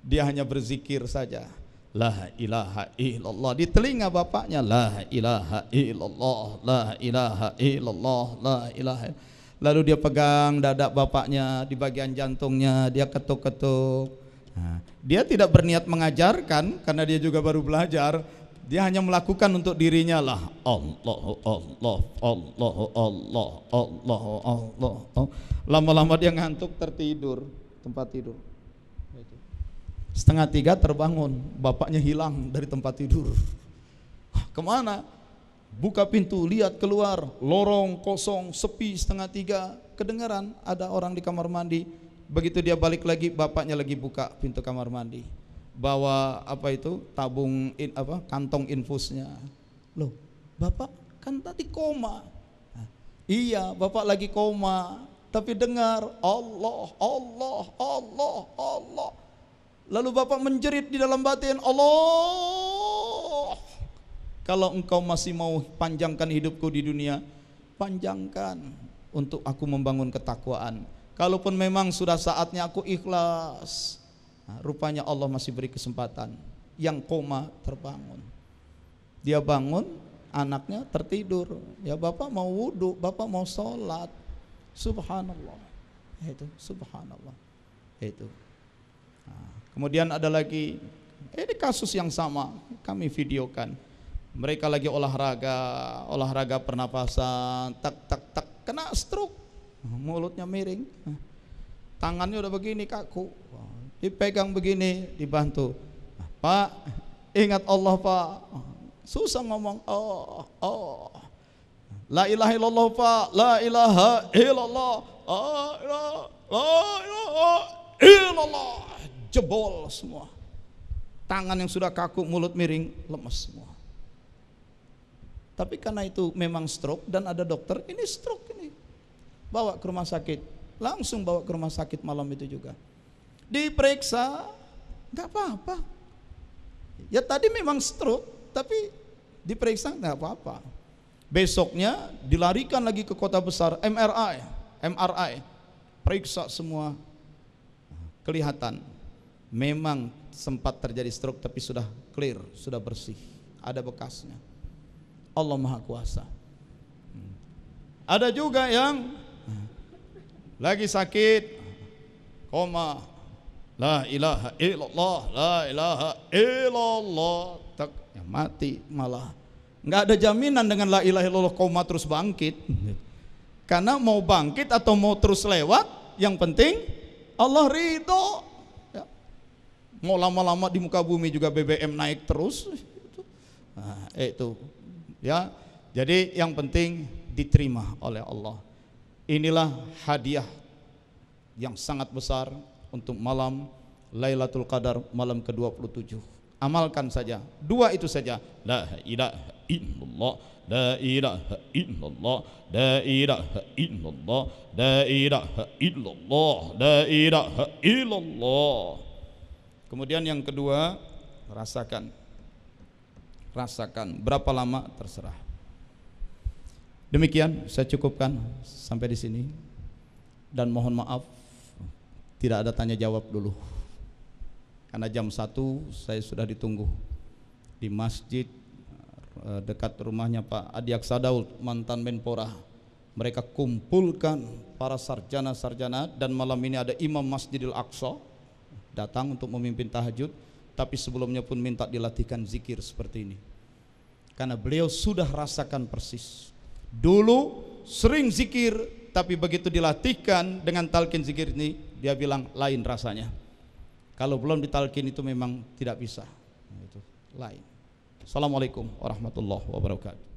Dia hanya berzikir saja. La ilaha illallah. Di telinga bapaknya, la ilaha illallah, la ilaha illallah, la ilaha. Lalu dia pegang dada bapaknya di bagian jantungnya, dia ketuk-ketuk. Nah, dia tidak berniat mengajarkan karena dia juga baru belajar. Dia hanya melakukan untuk dirinya lah. Allah. Lama-lama dia ngantuk, tertidur tempat tidur. 2:30 terbangun, bapaknya hilang dari tempat tidur. Kemana? Buka pintu, lihat keluar, lorong kosong, sepi. 2:30 kedengaran ada orang di kamar mandi. Begitu dia balik lagi, bapaknya lagi buka pintu kamar mandi, bawa tabung kantong infusnya. Loh, bapak kan tadi koma. Iya, bapak lagi koma, tapi dengar Allah. Lalu bapak menjerit di dalam batin, Allah, kalau engkau masih mau panjangkan hidupku di dunia, panjangkan untuk aku membangun ketakwaan. Kalaupun memang sudah saatnya aku ikhlas, rupanya Allah masih beri kesempatan. Yang koma terbangun. Dia bangun, anaknya tertidur. Ya, bapak mau wudhu, bapak mau sholat. Subhanallah. Itu subhanallah. Itu. Kemudian ada lagi, ini kasus yang sama, kami videokan. Mereka lagi olahraga pernapasan, tak, kena stroke, mulutnya miring, tangannya udah begini kaku, dipegang begini, dibantu. Pak, ingat Allah Pak. Susah ngomong, La ilaha illallah Pak, la ilaha illallah, la ilaha illallah. Jebol semua. Tangan yang sudah kaku, mulut miring, lemas semua. Tapi karena itu memang stroke dan ada dokter, ini stroke ini. Bawa ke rumah sakit, langsung bawa ke rumah sakit malam itu juga. Diperiksa, nggak apa-apa. Ya tadi memang stroke, tapi diperiksa nggak apa-apa. Besoknya dilarikan lagi ke kota besar, MRI, periksa semua, kelihatan memang sempat terjadi stroke tapi sudah clear, sudah bersih, ada bekasnya. Allah Maha Kuasa. Ada juga yang lagi sakit, koma, la ilaha illallah, la ilaha illallah, tak, ya mati malah. Nggak ada jaminan dengan la ilaha illallah koma terus bangkit. Karena mau bangkit atau mau terus lewat, yang penting Allah ridho. Mau lama-lama di muka bumi juga BBM naik terus. Nah, itu ya. Jadi yang penting diterima oleh Allah. Inilah hadiah yang sangat besar untuk malam Lailatul Qadar, malam ke-27. Amalkan saja. Dua itu saja. La ilaha illallah, la ilaha illallah, la ilaha illallah, la ilaha illallah, la ilaha illallah. Kemudian yang kedua, rasakan berapa lama terserah. Demikian saya cukupkan sampai di sini, dan mohon maaf tidak ada tanya jawab dulu karena jam 1 saya sudah ditunggu di masjid dekat rumahnya Pak Adi Aksadaul, mantan Menpora. Mereka kumpulkan para sarjana-sarjana, dan malam ini ada Imam Masjidil Aqsa datang untuk memimpin tahajud, tapi sebelumnya pun minta dilatihkan zikir seperti ini. Karena beliau sudah rasakan persis. Dulu sering zikir, tapi begitu dilatihkan dengan talqin zikir ini, dia bilang lain rasanya. Kalau belum ditalqin itu memang tidak bisa. Itu lain. Assalamualaikum warahmatullahi wabarakatuh.